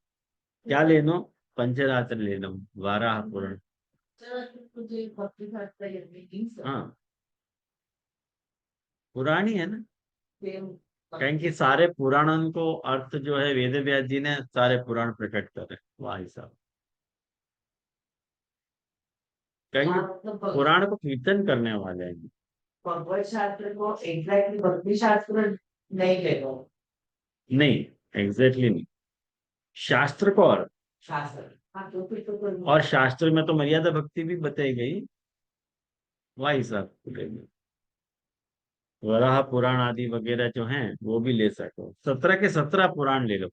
क्या ले लो? पंचरात्र ले लो, वाराह पुराण। हाँ, पुरानी है ना, कहें कि सारे पुराणों को अर्थ जो है वेद व्यास जी ने सारे पुराण प्रकट करे वाह हिसाब। कहेंगे पुराण को कीर्तन करने वाले हैं। भगवत शास्त्र को एग्जैक्टली भक्ति शास्त्र नहीं ले लो, नहीं एग्जैक्टली नहीं, शास्त्र को और शास्त्र। हाँ, तो फिर तो और शास्त्र में तो मर्यादा भक्ति भी बताई गई, वह हिसाब लेंगे। वराह पुराण आदि वगैरह जो हैं वो भी ले सको, 17 के 17 पुराण ले लो।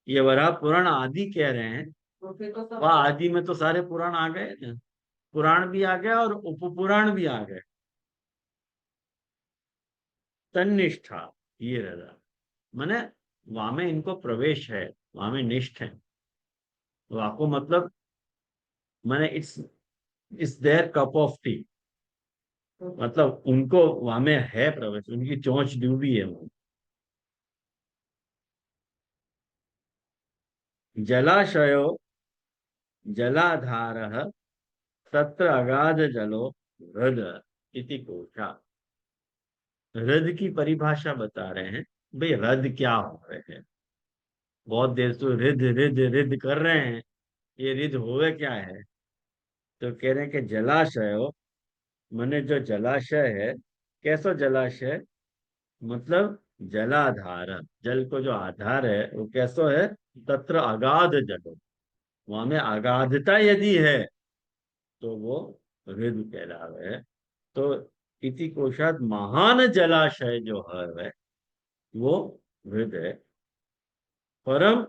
ये वराह पुराण आदि कह रहे हैं, तो फिर तो वह आदि में तो सारे पुराण आ गए ना, पुराण भी आ गया और उपपुराण भी आ गए। तन्निष्ठा ये रहा, माने वहां में इनको प्रवेश है, वहां में निष्ठ है। वाको मतलब माने it's their cup of tea, मतलब उनको वहां में है प्रवेश, उनकी चोंच डूबी है वो। जलाशयो जलाधार तत्र अगाध जलो हृद, इति कोशा। हृद की परिभाषा बता रहे हैं, भाई हृद क्या हो रहे हैं। बहुत देर से रिद रिद रिद कर रहे हैं, ये रिद होवे क्या है। तो कह रहे हैं कि जलाशय हो, माने जो जलाशय है, कैसा जलाशय, मतलब जलाधार, जल को जो आधार है वो कैसो है, तत्र अगाध जल, वहां में अगाधता यदि है तो वो हृद कहलावे है। तो इति कोशात महान जलाशय जो है वो हृद है। परम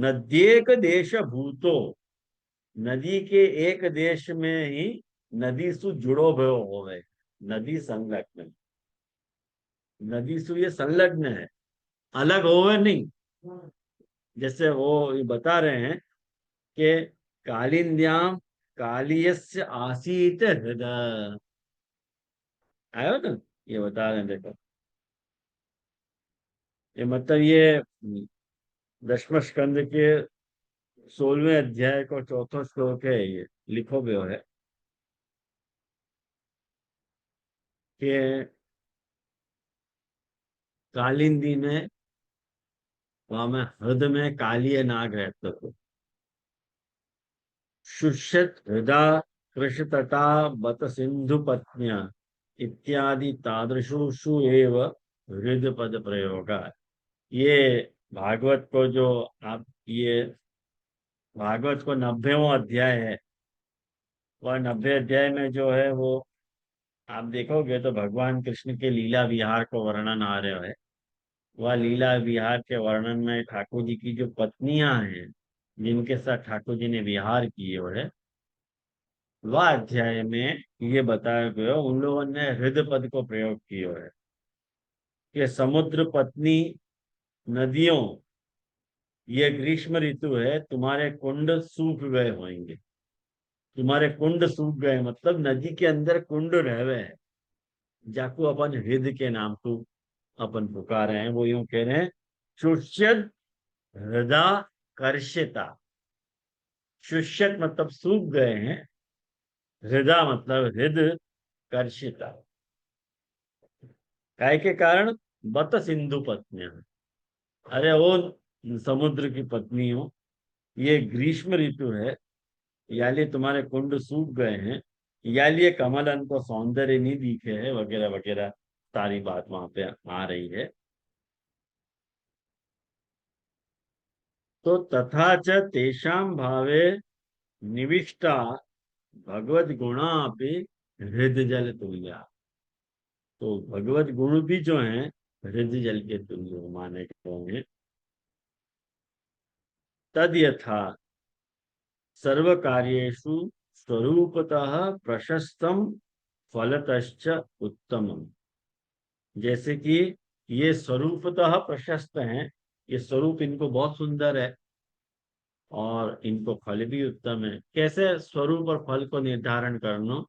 नद्येक देश भूतो, नदी के एक देश में ही नदी सु जुड़ो भयो होवे, नदी संलग्न, नदी सु ये संलग्न है, अलग होवे नहीं। जैसे वो ये बता रहे हैं कि कालिंद्याम कालियस्य आसीत हृदय, आयो ना, ये बता रहे हैं देखो। ये मतलब ये 10वें स्कंद के 16वें अध्याय को 4वां श्लोक है, ये लिखो गयो है कि कालिंदी में, वहां में हृदय में कालिय नाग रहते थे। शुष्यत हृदा कृषतटा बत सिंधु पत्न्या इत्यादि तादृशुषु एव हृद पद प्रयोग। ये भागवत को जो आप ये भागवत को 90वां अध्याय है, वह 90 अध्याय में जो है वो आप देखोगे तो भगवान कृष्ण के लीला विहार को वर्णन आ रहे है। वह लीला विहार के वर्णन में ठाकुर जी की जो पत्नियां हैं, जिनके साथ ठाकुर जी ने विहार किए हुए, वह अध्याय में ये बताया गया, उन लोगों ने हृदय पद को प्रयोग किया है कि समुद्र पत्नी नदियों, ये ग्रीष्म ऋतु है, तुम्हारे कुंड सूख गए होंगे, तुम्हारे कुंड सूख गए, मतलब नदी के अंदर कुंड रहे हैं, जाको अपन हृदय के नाम को अपन पुकार रहे हैं। वो यूं कह रहे हैं, शुष्यत हृदा कर्षिता, शुष्यत मतलब सूख गए हैं, हृदा मतलब हृदय, कर्षिता काय के कारण, बत सिंधु पत्नियां, अरे वो समुद्र की पत्नी हो, ये ग्रीष्म ऋतु है, याली तुम्हारे कुंड सूख गए हैं, याली कमलन को सौंदर्य नहीं दिखे है, वगैरह वगैरह सारी बात वहां पे आ रही है। तो तथा च तेषाम भावे निविष्टा भगवत गुणा अपनी हृदय जल तुल्या, तो भगवत गुण भी जो है हृदय जल के तुल्य माने गए हैं। तद यथा सर्व कार्येषु स्वरूपतः प्रशस्तम फलतश्च उत्तमम, जैसे कि ये स्वरूपतः प्रशस्त हैं, ये स्वरूप इनको बहुत सुंदर है और इनको फल भी उत्तम है। कैसे स्वरूप और फल को निर्धारण करना,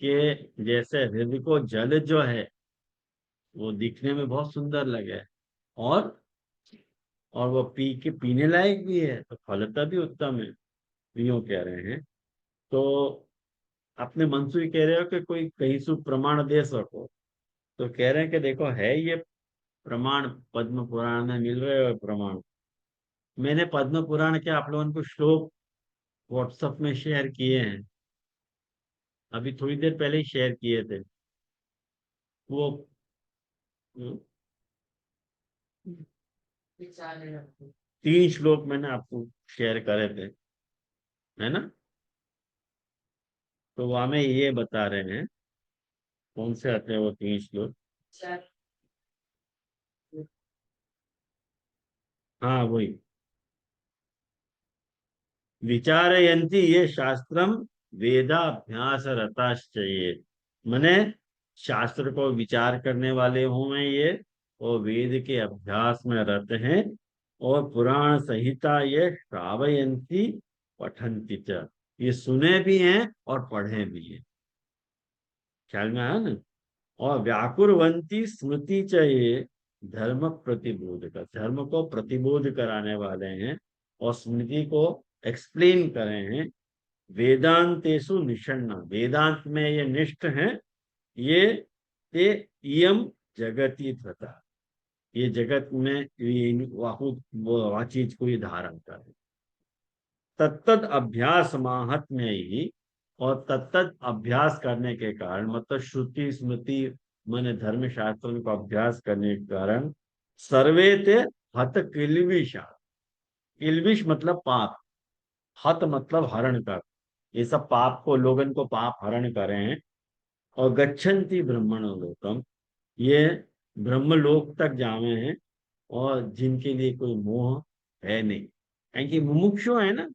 कि जैसे हृदय को जल जो है वो दिखने में बहुत सुंदर लगे, और वो पी के पीने लायक भी है, तो फलता भी उत्तम है, यूं कह रहे हैं। तो अपने मन से ही कह रहे हो कि कोई कहीं से प्रमाण दे सको, तो कह रहे हैं कि देखो है ये प्रमाण, पद्म पुराण में मिल रहे हो प्रमाण। मैंने पद्म पुराण के आप लोगों को श्लोक व्हाट्सएप में शेयर किए हैं, अभी थोड़ी देर पहले ही शेयर किए थे। वो हम्म, विचार रखो। 3 श्लोक मैंने आपको शेयर करे थे, है ना। तो वहां में ये बता रहे हैं, कौन से आते हैं वो 3 श्लोक। विचार। हाँ वही, विचारयंती ये शास्त्रम वेदाभ्यास रताश्चये, मने शास्त्र को विचार करने वाले हुए ये, और वेद के अभ्यास में रत हैं, और पुराण संहिता ये श्रावयंती पठंती च, ये सुने भी हैं और पढ़े भी हैं, ख्याल में आया ना। और व्याकुरवंती स्मृति चाहिए धर्म प्रतिबोध का, धर्म को प्रतिबोध कराने वाले हैं और स्मृति को एक्सप्लेन करे हैं। वेदांतेषु निषण्ण, वेदांत में ये निष्ठ हैं ये ते इयम जगती तथा, ये जगत में ये वह चीज को ही धारण करे। तत्त अभ्यास माहात्म्य ही, और तत्त अभ्यास करने के कारण, मतलब श्रुति स्मृति माने धर्म शास्त्रों का अभ्यास करने के कारण, सर्वे ते हत किल्बिषा, किल्बिष मतलब पाप, हत मतलब हरण कर, ये सब पाप को, लोगन को पाप हरण करे हैं। और गच्छन्ति ब्रह्मण लोकम, ये ब्रह्मलोक तक जावे हैं, और जिनके लिए कोई मोह है नहीं, क्योंकि मुमुक्षु है ना।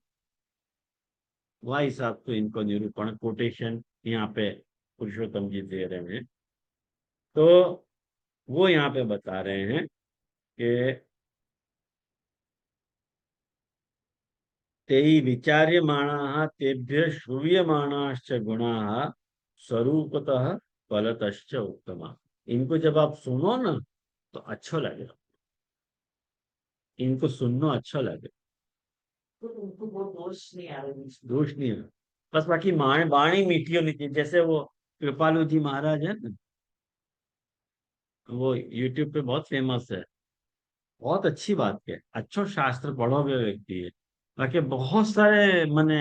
वह हिसाब तो इनको निरूपण कोटेशन यहाँ पे पुरुषोत्तम जी दे रहे हैं। तो वो यहाँ पे बता रहे हैं कि ते विचार्यमाणाः तेभ्य श्रूयमाणाश्च गुणाः स्वरूपतः फलतश्च उत्तमा। इनको जब आप सुनो ना तो अच्छा लगेगा, इनको सुनना अच्छा लगे, तो उनको वो दोष नहीं आ रही। दोष नहीं है। बस बाकी वाणी मीठी होनी चाहिए। जैसे वो कृपालु जी महाराज है ना, वो यूट्यूब पे बहुत फेमस है, बहुत अच्छी बात है, अच्छो शास्त्र पढ़ो हुए व्यक्ति है। बाकी बहुत सारे मैंने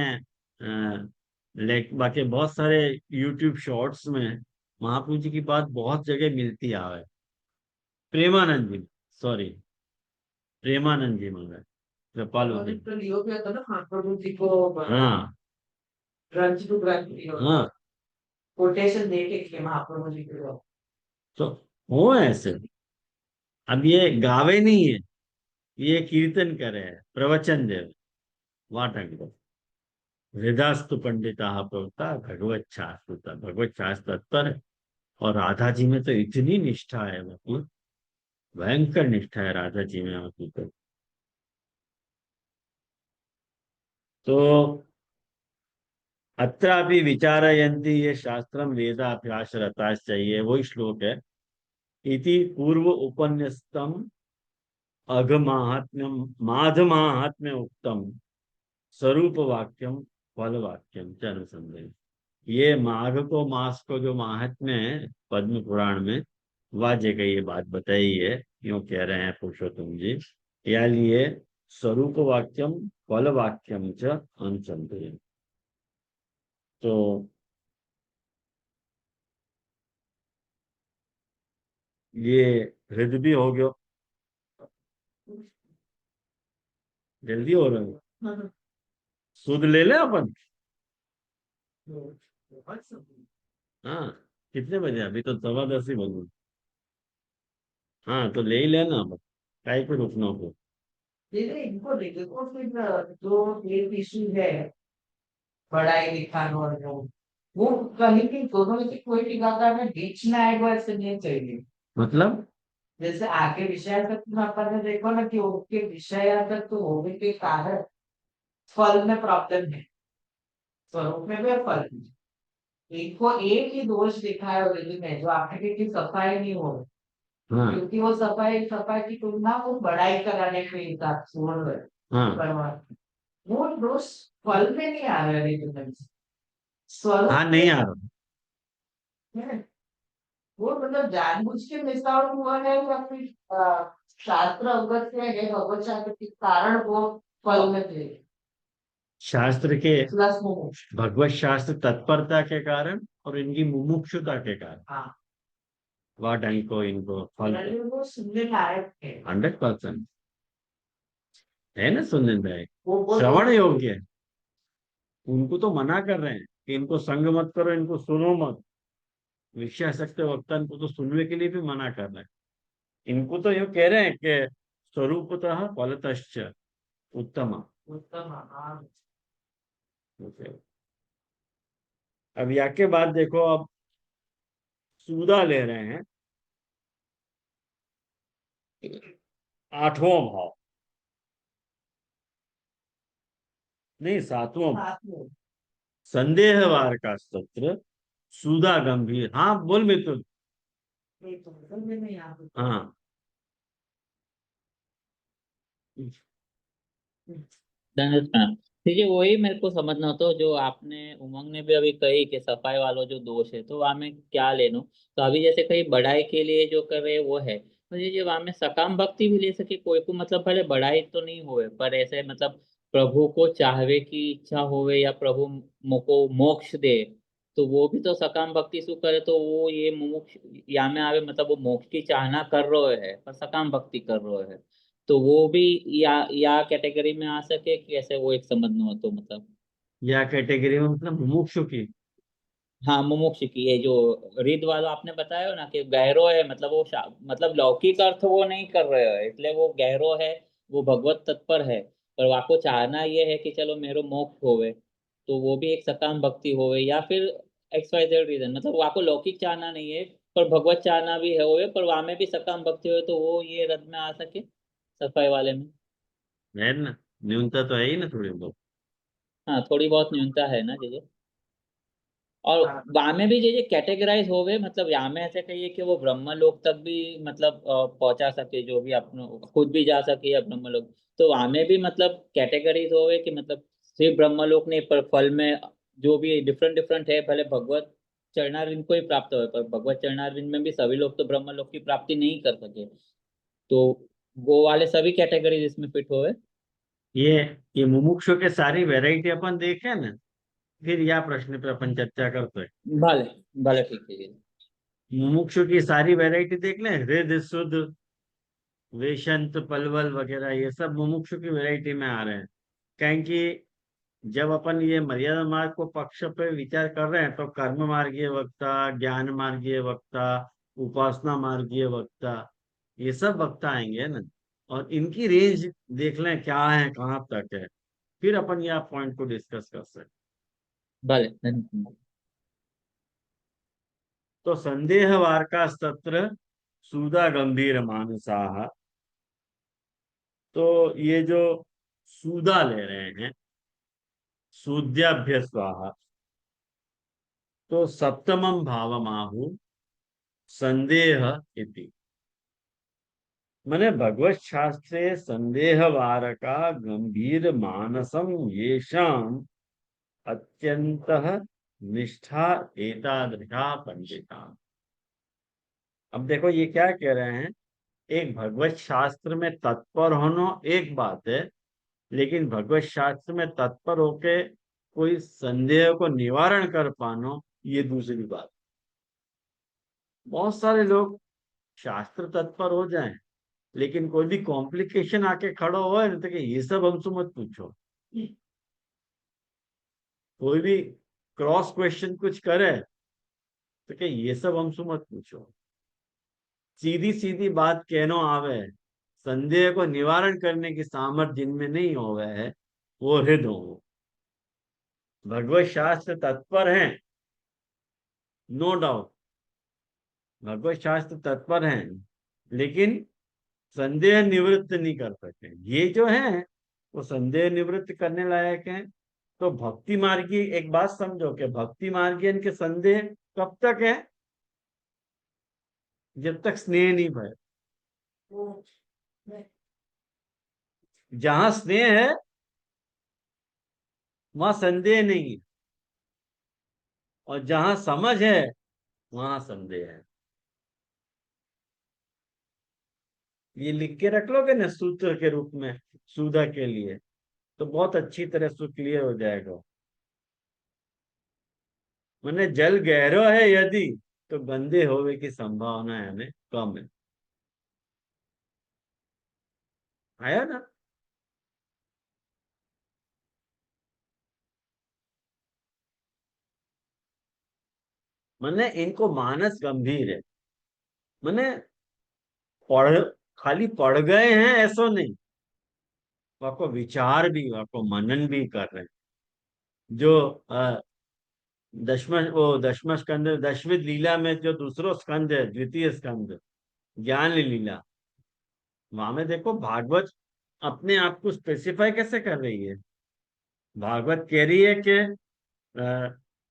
बाकी बहुत सारे यूट्यूब शॉर्ट्स में महाप्रभु जी की बात बहुत जगह मिलती है। प्रेमानंद जी, सॉरी, प्रेमानंद जी महाराज, कृपालु और जी। एक तो लियो भी होता ना महाप्रभु जी को हाँ ग्रंथ टू ग्रंथ लियो, हाँ, कोटेशन दे के महाप्रभु जी को। तो हो ऐसे। अब ये गावे नहीं है, ये कीर्तन करे है, प्रवचन दे, वाटक दो। वेदास्तु पंडिता प्रवक्ता भगवत शास्त्र, भगवत शास्त्र तत्पर है। और राधा जी में तो इतनी निष्ठा है, मतलब भयंकर निष्ठा है राधा जी में आपकी तो अत्रापि विचारयन्ति ये शास्त्रम वेदाभ्यास रताश्च, चाहिए वही श्लोक है। इति पूर्व उपन्यस्तम अघमाहात्म्यम माधमाहात्म्य उक्तम स्वरूप वाक्यम फल वाक्यम च अनुसंधेय। ये माघ को, मास को जो महात्म्य है पद्म पुराण में, वह जगह ये बात बताई है, क्यों कह रहे हैं पुरुषोत्तम जी, या लिए स्वरूप वाक्यम फल वाक्यम च अनुसंधेय। तो ये हृदय भी हो गया, जल्दी हो रहा है। सूद ले ले अपन। हाँ, कितने बजे? अभी तो 10:15 ही बजे। हाँ तो ले ही लेना अपन, काहे पे रुकना हो। देखिए इनको देखो फिर जो एक इशू है पढ़ाई लिखाई और वो कहीं भी दोनों में से कोई टीकाकार में बीच में आएगा, ऐसे नहीं चाहिए। मतलब जैसे आगे विषय तक में अपन ने देखो ना कि उनके विषय तक तो होने के कारण फल में प्रॉब्लम है, स्वरूप में भी और फल में। इनको एक ही दोष दिखा है ओरिजिन में, जो आपने की सफाई नहीं हो रही, हाँ क्योंकि वो सफाई सफाई की तुलना वो बढ़ाई कराने के हिसाब से बोल रहे हैं, हाँ करवा रहे हैं। वो दोष फल में नहीं आ रहा है ओरिजिन में, हाँ, स्वरूप नहीं में आ रहा। है। वो मतलब जानबूझ के मिस आउट हुआ है या फिर शास्त्र अवगत से है, भगवत शास्त्र के कारण वो फल में थे शास्त्र के, प्लस मोक्ष। भगवत शास्त्र तत्परता के कारण और इनकी मुमुक्षुता के कारण हाँ, वह ढंग को इनको फल मेरे वो सुनने लायक है। 100% है ना, सुनने में वो श्रवण योग्य है। उनको तो मना कर रहे हैं कि इनको संग मत करो, इनको सुनो मत। विषयासक्त वक्ता इनको तो सुनने के लिए भी मना कर रहे हैं। इनको तो यूं कह रहे हैं कि स्वरूपतः फलतश्च उत्तम। उत्तम, हाँ। अब या के बाद देखो, अब सूदा ले रहे हैं 8वां भाव, नहीं 7वां। साथ में संदेहवार का सत्र, सूदा गंभीर। हाँ बोल मित्र। नहीं तो समझ में यहाँ पे। हाँ Done it, ma'am. देखिए वही मेरे को समझना हो, तो जो आपने उमंग ने भी अभी कही कि सफाई वालों जो दोष है तो वहां में क्या लेनो, तो अभी जैसे कहीं बढ़ाई के लिए जो कर रहे हैं वो है, तो ये जो वहां में सकाम भक्ति भी ले सके कोई को, मतलब भले बढ़ाई तो नहीं होवे पर ऐसे मतलब प्रभु को चाहवे की इच्छा होवे या प्रभु को मोक्ष दे, तो वो भी तो सकाम भक्ति शु करे, तो वो ये मोक्ष या में आवे, मतलब वो मोक्ष की चाहना कर रहे है पर सकाम भक्ति कर रहे है, तो वो भी या कैटेगरी में आ सके कि ऐसे वो एक समझना हो तो मतलब। या कैटेगरी में मतलब मुमुक्षु की। हाँ मुमुक्ष की, ये जो रिद वाला आपने बताया हो ना कि गहरो है, मतलब वो मतलब लौकिक अर्थ वो नहीं कर रहे हो इसलिए वो गहरो है, वो भगवत तत्पर है, पर आपको चाहना ये है कि चलो मेरो मोक्ष होवे, तो वो भी एक सकाम भक्ति होवे, या फिर एक्स वाई जेड रीजन, मतलब वो आपको लौकिक चाहना नहीं है पर भगवत चाहना भी है होवे, पर वहां में भी सकाम भक्ति हो, तो वो ये रद में आ सके सफाई वाले में। है ना, न्यूनता तो है ही ना थोड़ी बहुत। हाँ थोड़ी बहुत न्यूनता है ना जी। और हाँ, वहां में भी ये कैटेगराइज हो गए, मतलब यहाँ में ऐसे कहिए कि वो ब्रह्म लोक तक भी मतलब पहुंचा सके, जो भी अपने खुद भी जा सके या ब्रह्म लोक, तो वहां में भी मतलब कैटेगरीज हो गए कि मतलब सिर्फ ब्रह्म लोक नहीं, पर फल में जो भी डिफरेंट डिफरेंट है, भले भगवत चरणारविंद को ही प्राप्त हो, पर भगवत चरणारविंद में भी सभी लोग तो ब्रह्म लोक की प्राप्ति नहीं कर सके, तो वो वाले सभी कैटेगरीज इसमें फिट हो गए। ये ये मुमुक्षु के सारी वैरायटी अपन देखे ना, फिर यह प्रश्न पे अपन चर्चा करते हैं। भले भले ठीक है जी। मुमुक्षु की सारी वैरायटी देख लें, हृदय शुद्ध, वेशंत, पलवल वगैरह, ये सब मुमुक्षु की वैरायटी में आ रहे हैं। कहें कि जब अपन ये मर्यादा मार्ग को पक्ष पे विचार कर रहे हैं तो कर्म मार्गीय वक्ता, ज्ञान मार्गीय वक्ता, उपासना मार्गीय वक्ता, ये सब वक्ता आएंगे ना, और इनकी रेंज देख लें क्या है, कहाँ तक है, फिर अपन यह पॉइंट को डिस्कस कर सकते। भले धन्यवाद। तो संदेह वार्का सत्र सूदा गंभीर मानसाह, तो ये जो सूदा ले रहे हैं, सूद्याभ्य स्वाहा, तो सप्तमम भावमाहु संदेह इति, मने भगवत शास्त्रे संदेह वारका गंभीर मानसम येषाम अत्यंत निष्ठा एतादृशा पंडिता। अब देखो ये क्या कह रहे हैं, एक भगवत शास्त्र में तत्पर होना एक बात है, लेकिन भगवत शास्त्र में तत्पर होके कोई संदेह को निवारण कर पाना ये दूसरी बात। बहुत सारे लोग शास्त्र तत्पर हो जाएं, लेकिन कोई भी कॉम्प्लिकेशन आके खड़ा हुआ है ना, तो कि ये सब हमसे मत पूछो। कोई भी क्रॉस क्वेश्चन कुछ करे तो कि ये सब हमसे मत पूछो। सीधी सीधी बात कहनो आवे, संदेह को निवारण करने की सामर्थ्य जिनमें नहीं हो गए है, वो हृदय हो। भगवत शास्त्र तत्पर हैं, नो डाउट, भगवत शास्त्र तत्पर हैं, लेकिन संदेह निवृत्त नहीं कर सकते। ये जो है वो संदेह निवृत्त करने लायक है। तो भक्ति मार्गी, एक बात समझो कि भक्ति मार्गियन के संदेह कब तक है, जब तक स्नेह नहीं भय। जहां स्नेह है वहां संदेह नहीं है, और जहां समझ है वहां संदेह है। ये लिख के रख लोगे ना सूत्र के रूप में सुधा के लिए, तो बहुत अच्छी तरह से क्लियर हो जाएगा। मैंने जल गहरो है यदि, तो गंदे होवे की संभावना यानी कम है। आया ना। मैंने इनको मानस गंभीर है, मैंने पढ़ खाली पढ़ गए हैं ऐसा नहीं, वह विचार भी, वह मनन भी कर रहे हैं। जो दशम स्कंद, दशविध लीला में जो दूसरो स्कंद है, द्वितीय स्कंद ज्ञान लीला, वहां में देखो भागवत अपने आप को स्पेसिफाई कैसे कर रही है। भागवत कह रही है कि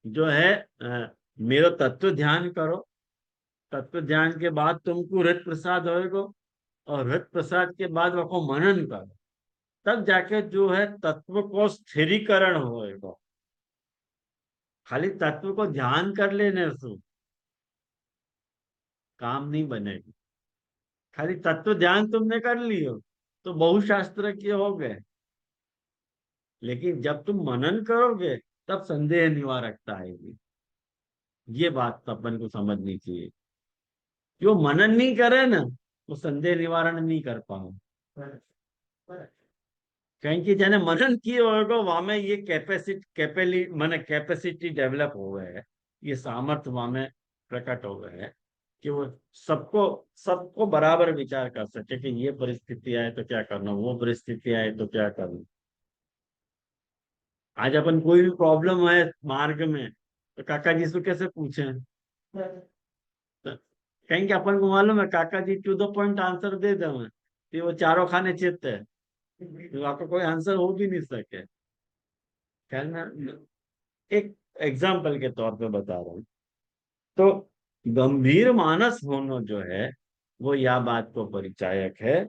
जो है मेरो तत्व ध्यान करो, तत्व ध्यान के बाद तुमको हृत प्रसाद होएगा, और हृत प्रसाद के बाद वो मनन करो। तब जाके जो है तत्व को स्थिरीकरण होएगा। खाली तत्व को ध्यान कर लेने से काम नहीं बनेगा। खाली तत्व ध्यान तुमने कर लियो तो बहुशास्त्र के हो गए, लेकिन जब तुम मनन करोगे तब संदेह निवारकता आएगी। ये बात तो अपन को समझनी चाहिए। जो मनन नहीं करे ना वो संदेह निवारण नहीं कर पाओ। कहीं कि जने मनन किए होगा वहां में ये कैपेसिटी डेवलप हो गए है, ये सामर्थ्य वहां में प्रकट हो गए है कि वो सबको सबको बराबर विचार कर सके कि ये परिस्थिति आए तो क्या करना, वो परिस्थिति आए तो क्या करना। आज अपन कोई भी प्रॉब्लम है मार्ग में तो काका जी से कैसे पूछे, कहीं कि अपन को मालूम है काका जी टू द पॉइंट आंसर दे दे हमें तो वो चारों खाने चित्त है, तो आपको कोई आंसर हो भी नहीं सके। कहना एक एग्जाम्पल के तौर पे बता रहा हूँ। तो गंभीर मानस होना जो है वो यह बात को परिचायक है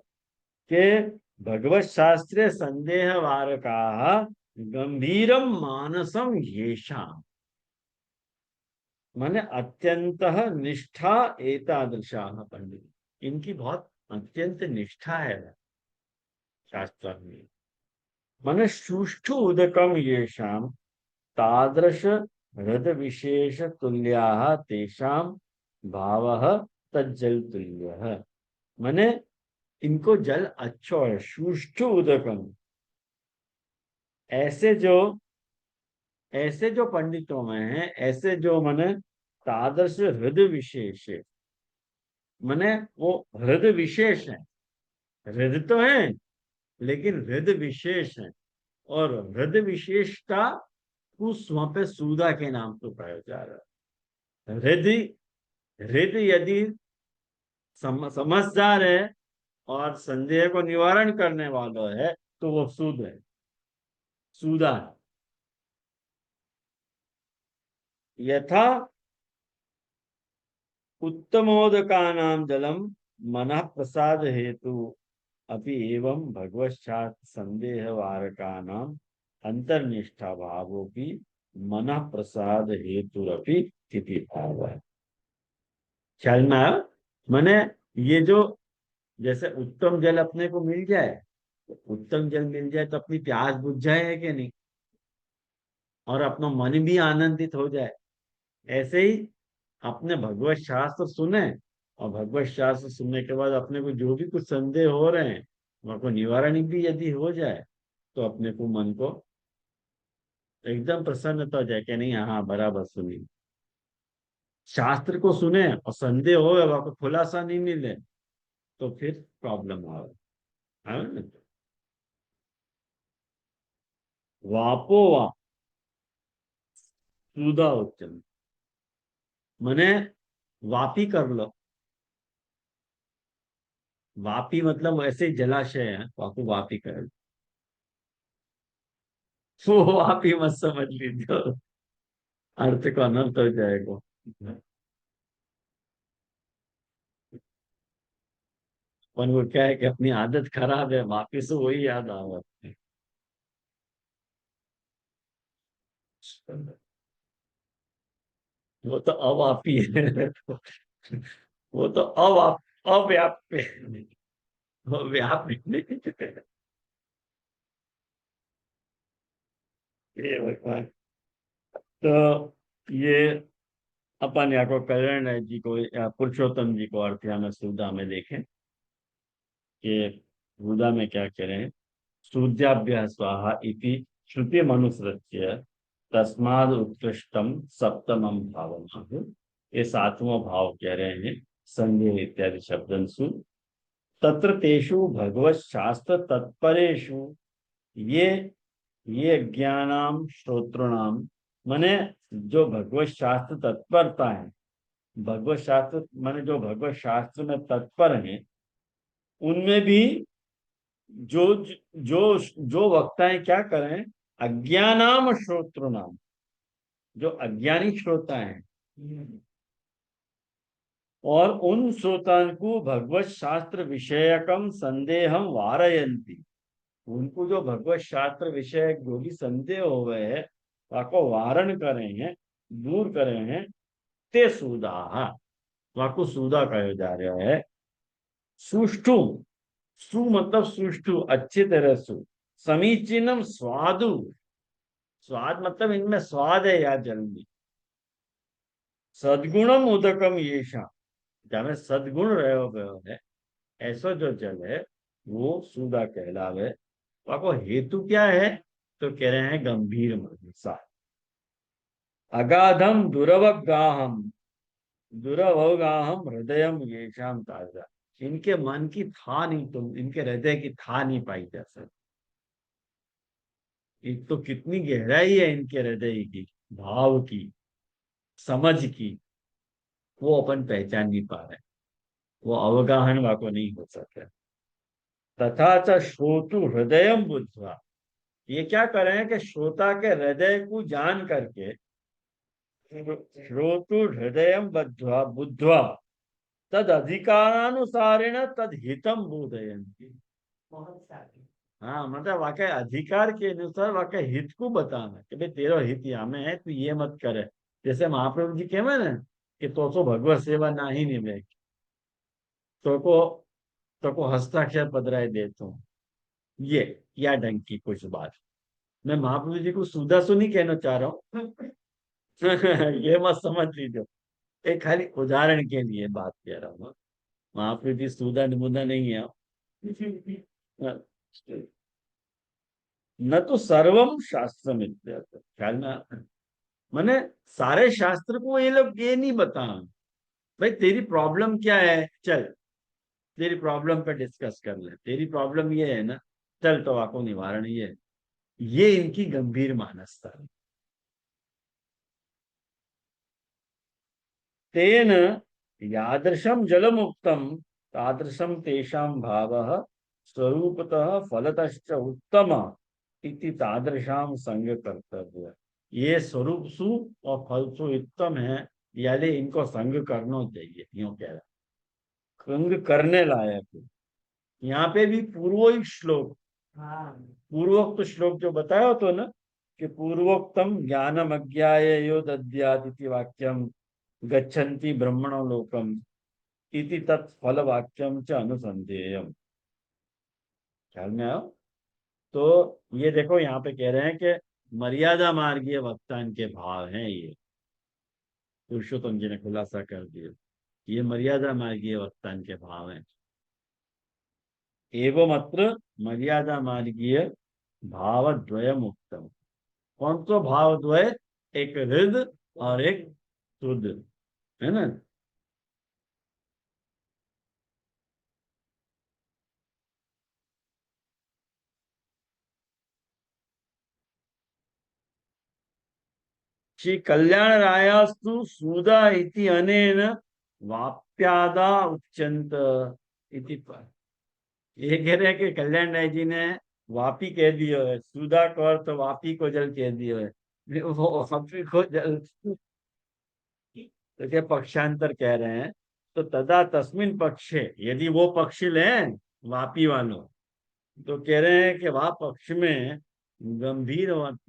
कि भगवत शास्त्रे संदेह वारका गंभीरम मानसम येषाम, माने अत्यंत निष्ठा एतादृशा पंडित, इनकी बहुत अत्यंत निष्ठा है शास्त्र में। माने सुष्ठु उदकम येषाम तादृश हृद विशेष तुल्या तेषाम भाव तज्जल तुल्य। माने इनको जल अच्छो है, सुष्ठु उदकम। ऐसे जो पंडितों में है, ऐसे जो माने तादृश हृदय विशेष है, माने वो हृदय विशेष है। हृदय तो है लेकिन हृदय विशेष है, और हृदय विशेषता उस वहां पे सूदा के नाम से पाया जा रहा है। हृदय हृदय यदि समझदार है और संदेह को निवारण करने वाला है तो वो सूद है, सूदा है। यथा उत्तमोदकानां जलम मनः प्रसाद हेतु अपि एवं भगवत शास्त्र संदेह वारकानाम अंतर्निष्ठा भावोपि मनः प्रसाद हेतुरपि स्थिति भाव है। ख्याल में आया? माने ये जो जैसे उत्तम जल अपने को मिल जाए, तो उत्तम जल मिल जाए तो अपनी प्यास बुझ जाए है कि नहीं, और अपना मन भी आनंदित हो जाए। ऐसे ही अपने भगवत शास्त्र सुने, और भगवत शास्त्र सुनने के बाद अपने को जो भी कुछ संदेह हो रहे हैं वहां को निवारण भी यदि हो जाए तो अपने को मन को एकदम प्रसन्नता हो जाए कि नहीं हाँ बराबर सुनी। शास्त्र को सुने और संदेह हो वहां को खुलासा नहीं मिले तो फिर प्रॉब्लम आ रहा है ना। वापो वा सुधा उच्चन, मने वापी कर लो। वापी मतलब ऐसे जलाशय है, वापो वापी कर लो। वो वापी मत समझ लीजिए, अर्थ को अनर्थ हो जाएगा। पर वो क्या है कि अपनी आदत खराब है, वापिस वही याद आ रहा है। वो तो अवापी है। वो तो अव्याप्य है। वो व्याप्य नहीं है। ये भगवान। तो ये अपन यहाँ को कल्याण जी को या पुरुषोत्तम जी को अर्थ यहाँ में सुविधा में देखें कि सुविधा में क्या कह रहे हैं। सूर्याभ्य स्वाहा इति श्रुति मनुसृत्य तस्माद उत्कृष्टम सप्तमम भावम। ये सातवां भाव कह रहे हैं संदेह इत्यादि शब्दंसु। तत्र तेषु भगवत शास्त्र तत्परेषु ये ज्ञानाम श्रोतृणाम, माने जो भगवत शास्त्र तत्परता है, भगवत शास्त्र माने जो भगवत शास्त्र में तत्पर हैं उनमें भी जो जो जो वक्ताएं क्या करें, अज्ञानाम श्रोतृणाम, जो अज्ञानी श्रोता हैं और उन श्रोतान को भगवत शास्त्र विषयकम संदेहम वारयंती, उनको जो भगवत शास्त्र विषय जो भी संदेह हो गए है वाको वारण करे हैं, दूर करे हैं, ते सूदा वाको सूदा कहो जा रहा है। सुष्ठु, सु मतलब सुष्ठु, अच्छी तरह सु, समीचीनम स्वादु, स्वाद मतलब इनमें स्वाद है यार जल में, सद्गुणम उदकम येषा, जहाँ सद्गुण रहो गयो है ऐसा जो जल है वो सुधा कहलावे। आपको हेतु क्या है? तो कह रहे हैं गंभीर मनसा, अगाधम दुरवगाहम, दुरवगाहम हृदयम येषाम ताजा, इनके मन की था नहीं, तुम इनके हृदय की था नहीं पाई जा सकती। एक तो कितनी गहराई है इनके हृदय की, भाव की, समझ की, वो अपन पहचान नहीं पा रहे, वो अवगाहन वाको नहीं हो सके। तथा च श्रोतु हृदय बुद्ध्वा, ये क्या कर रहे हैं कि श्रोता के हृदय को जान करके, श्रोतु हृदय बुद्ध्वा बुद्ध्वा तद अधिकारानुसारेण तद हितम बोधयन्ति। बहुत सारे हाँ मतलब वाकई अधिकार के अनुसार वाकई हित को बताना कि भाई तेरा हित यहाँ में है, तू ये मत करे। जैसे महाप्रभु जी कहवे ना कि तो भगवत सेवा ना ही निभे, तो को हस्ताक्षर पधराए देता हूँ, ये या ढंग की कुछ बात। मैं महाप्रभु जी को सुधा सु नहीं कहना चाह रहा हूँ ये मत समझ लीजिए, एक खाली उदाहरण के लिए बात कह रहा हूँ। महाप्रभु जी सुधा निबुधा नहीं है न तो सर्वम शास्त्रम इत्यर्थ, ख्याल में मैंने सारे शास्त्र को ये लोग ये नहीं बता, भाई तेरी प्रॉब्लम क्या है, चल तेरी प्रॉब्लम पे डिस्कस कर ले, तेरी प्रॉब्लम ये है ना, चल तो आपको निवारण ये इनकी गंभीर मानसता है। तेन यादृशम जलमुक्तम तादृशम तेषां भावः स्वरूपतः फलतश्च उत्तम इति तादृशाम संग कर्तव्य। ये स्वरूप सु और फल सु उत्तम है, यानी इनको संग करना चाहिए, यूं कह रहा, संग करने लायक है। यहाँ पे भी पूर्वोक्त श्लोक, हाँ पूर्वोक्त श्लोक जो बताया तो ना कि पूर्वोक्तम ज्ञानम अज्ञाय यो दद्यात् इति वाक्यम गच्छन्ति ब्रह्मणो लोकम इति तत्फल वाक्यम च अनुसंधेयम। ख्याल में आओ? तो ये देखो यहाँ पे कह रहे हैं कि मर्यादा मार्गीय वक्तान के भाव हैं, ये पुरुषोत्तम जी ने खुलासा कर दिया, ये मर्यादा मार्गीय वक्तान के भाव हैं। एवं अत्र मर्यादा मार्गीय भाव द्वयम उत्तम। कौन सा भाव द्वय? एक हृद और एक शुद्ध, है ना। श्री कल्याण रायास्तु सुदा इति अनेन वाप्यादा उच्चंत इति पर, ये कह रहे हैं कि कल्याण राय जी ने वापी कह दियो है, सुधा को अर्थ वापी को जल कह दियो है, वो वापी को जल तो क्या पक्षांतर कह रहे हैं। तो तदा तस्मिन पक्षे, यदि वो पक्ष लें वापी वालों, तो कह रहे हैं कि वह पक्ष में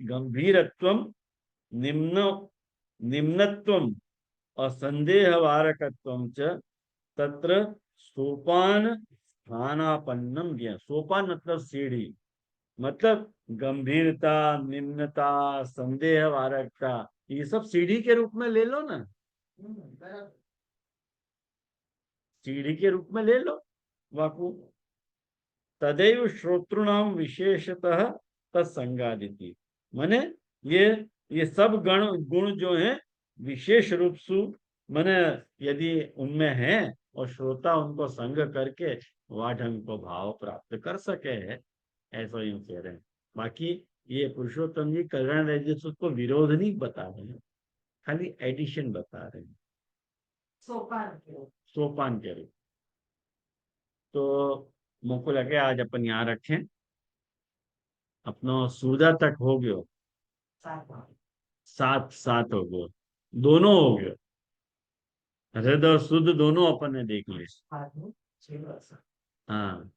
गंभीरत्वम निम्न निम्नत्वम और संदेह वारकत्वम च तत्र सोपान स्थानापन्नम ज्ञान। सोपान मतलब सीढ़ी, मतलब गंभीरता, निम्नता, संदेह वारकता, ये सब सीढ़ी के रूप में ले लो ना, बराबर। सीढ़ी के रूप में ले लो वाकु। तदैव श्रोतृणाम विशेषतः तत्संगादिति, माने ये सब गुण जो है विशेष रूप से माने यदि उनमें है और श्रोता उनको संग करके वह ढंग को भाव प्राप्त कर सके है, ऐसा यूं कह रहे हैं। बाकी ये पुरुषोत्तम जी कल्याण रजस को विरोध नहीं बता रहे हैं, खाली एडिशन बता रहे हैं सोपान के सोपान के रूप। तो मुझको लगे आज अपन यहाँ रखें, अपना सूदा तक हो गयो, साथ में। सात सात हो गयो, दोनों हो गयो, हृदय और शुद्ध दोनों अपन ने देख लिए। साथ में 6 वर्ष। हाँ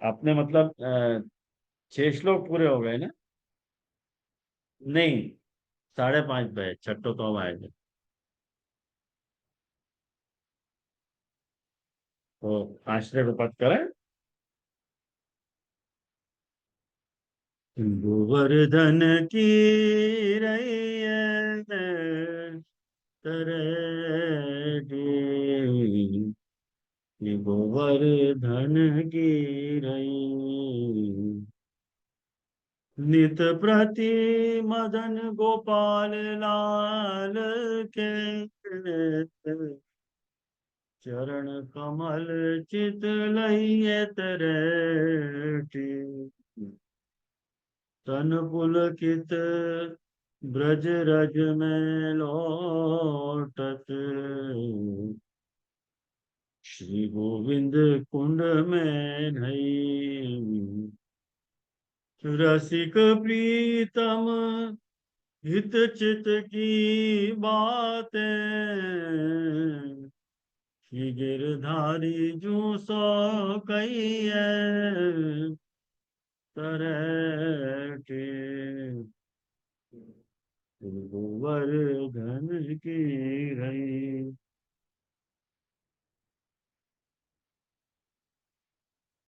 आपने मतलब 6 श्लोक पूरे हो गए ना? नहीं, 5:30 पे छठो तो अब आएगा। तो आश्रय को पद करें। गोवर्धन की रैयत तरेटी, गोवर्धन की रैयत, नित प्रति मदन गोपाल लाल के, चरण कमल चित लइए तरेटी, तन पुलकित ब्रज रज में लौटत, श्री गोविंद कुंड में नई, रसिक प्रीतम हित चित की बातें, कि गिरधारी जू सो कही है तरह के।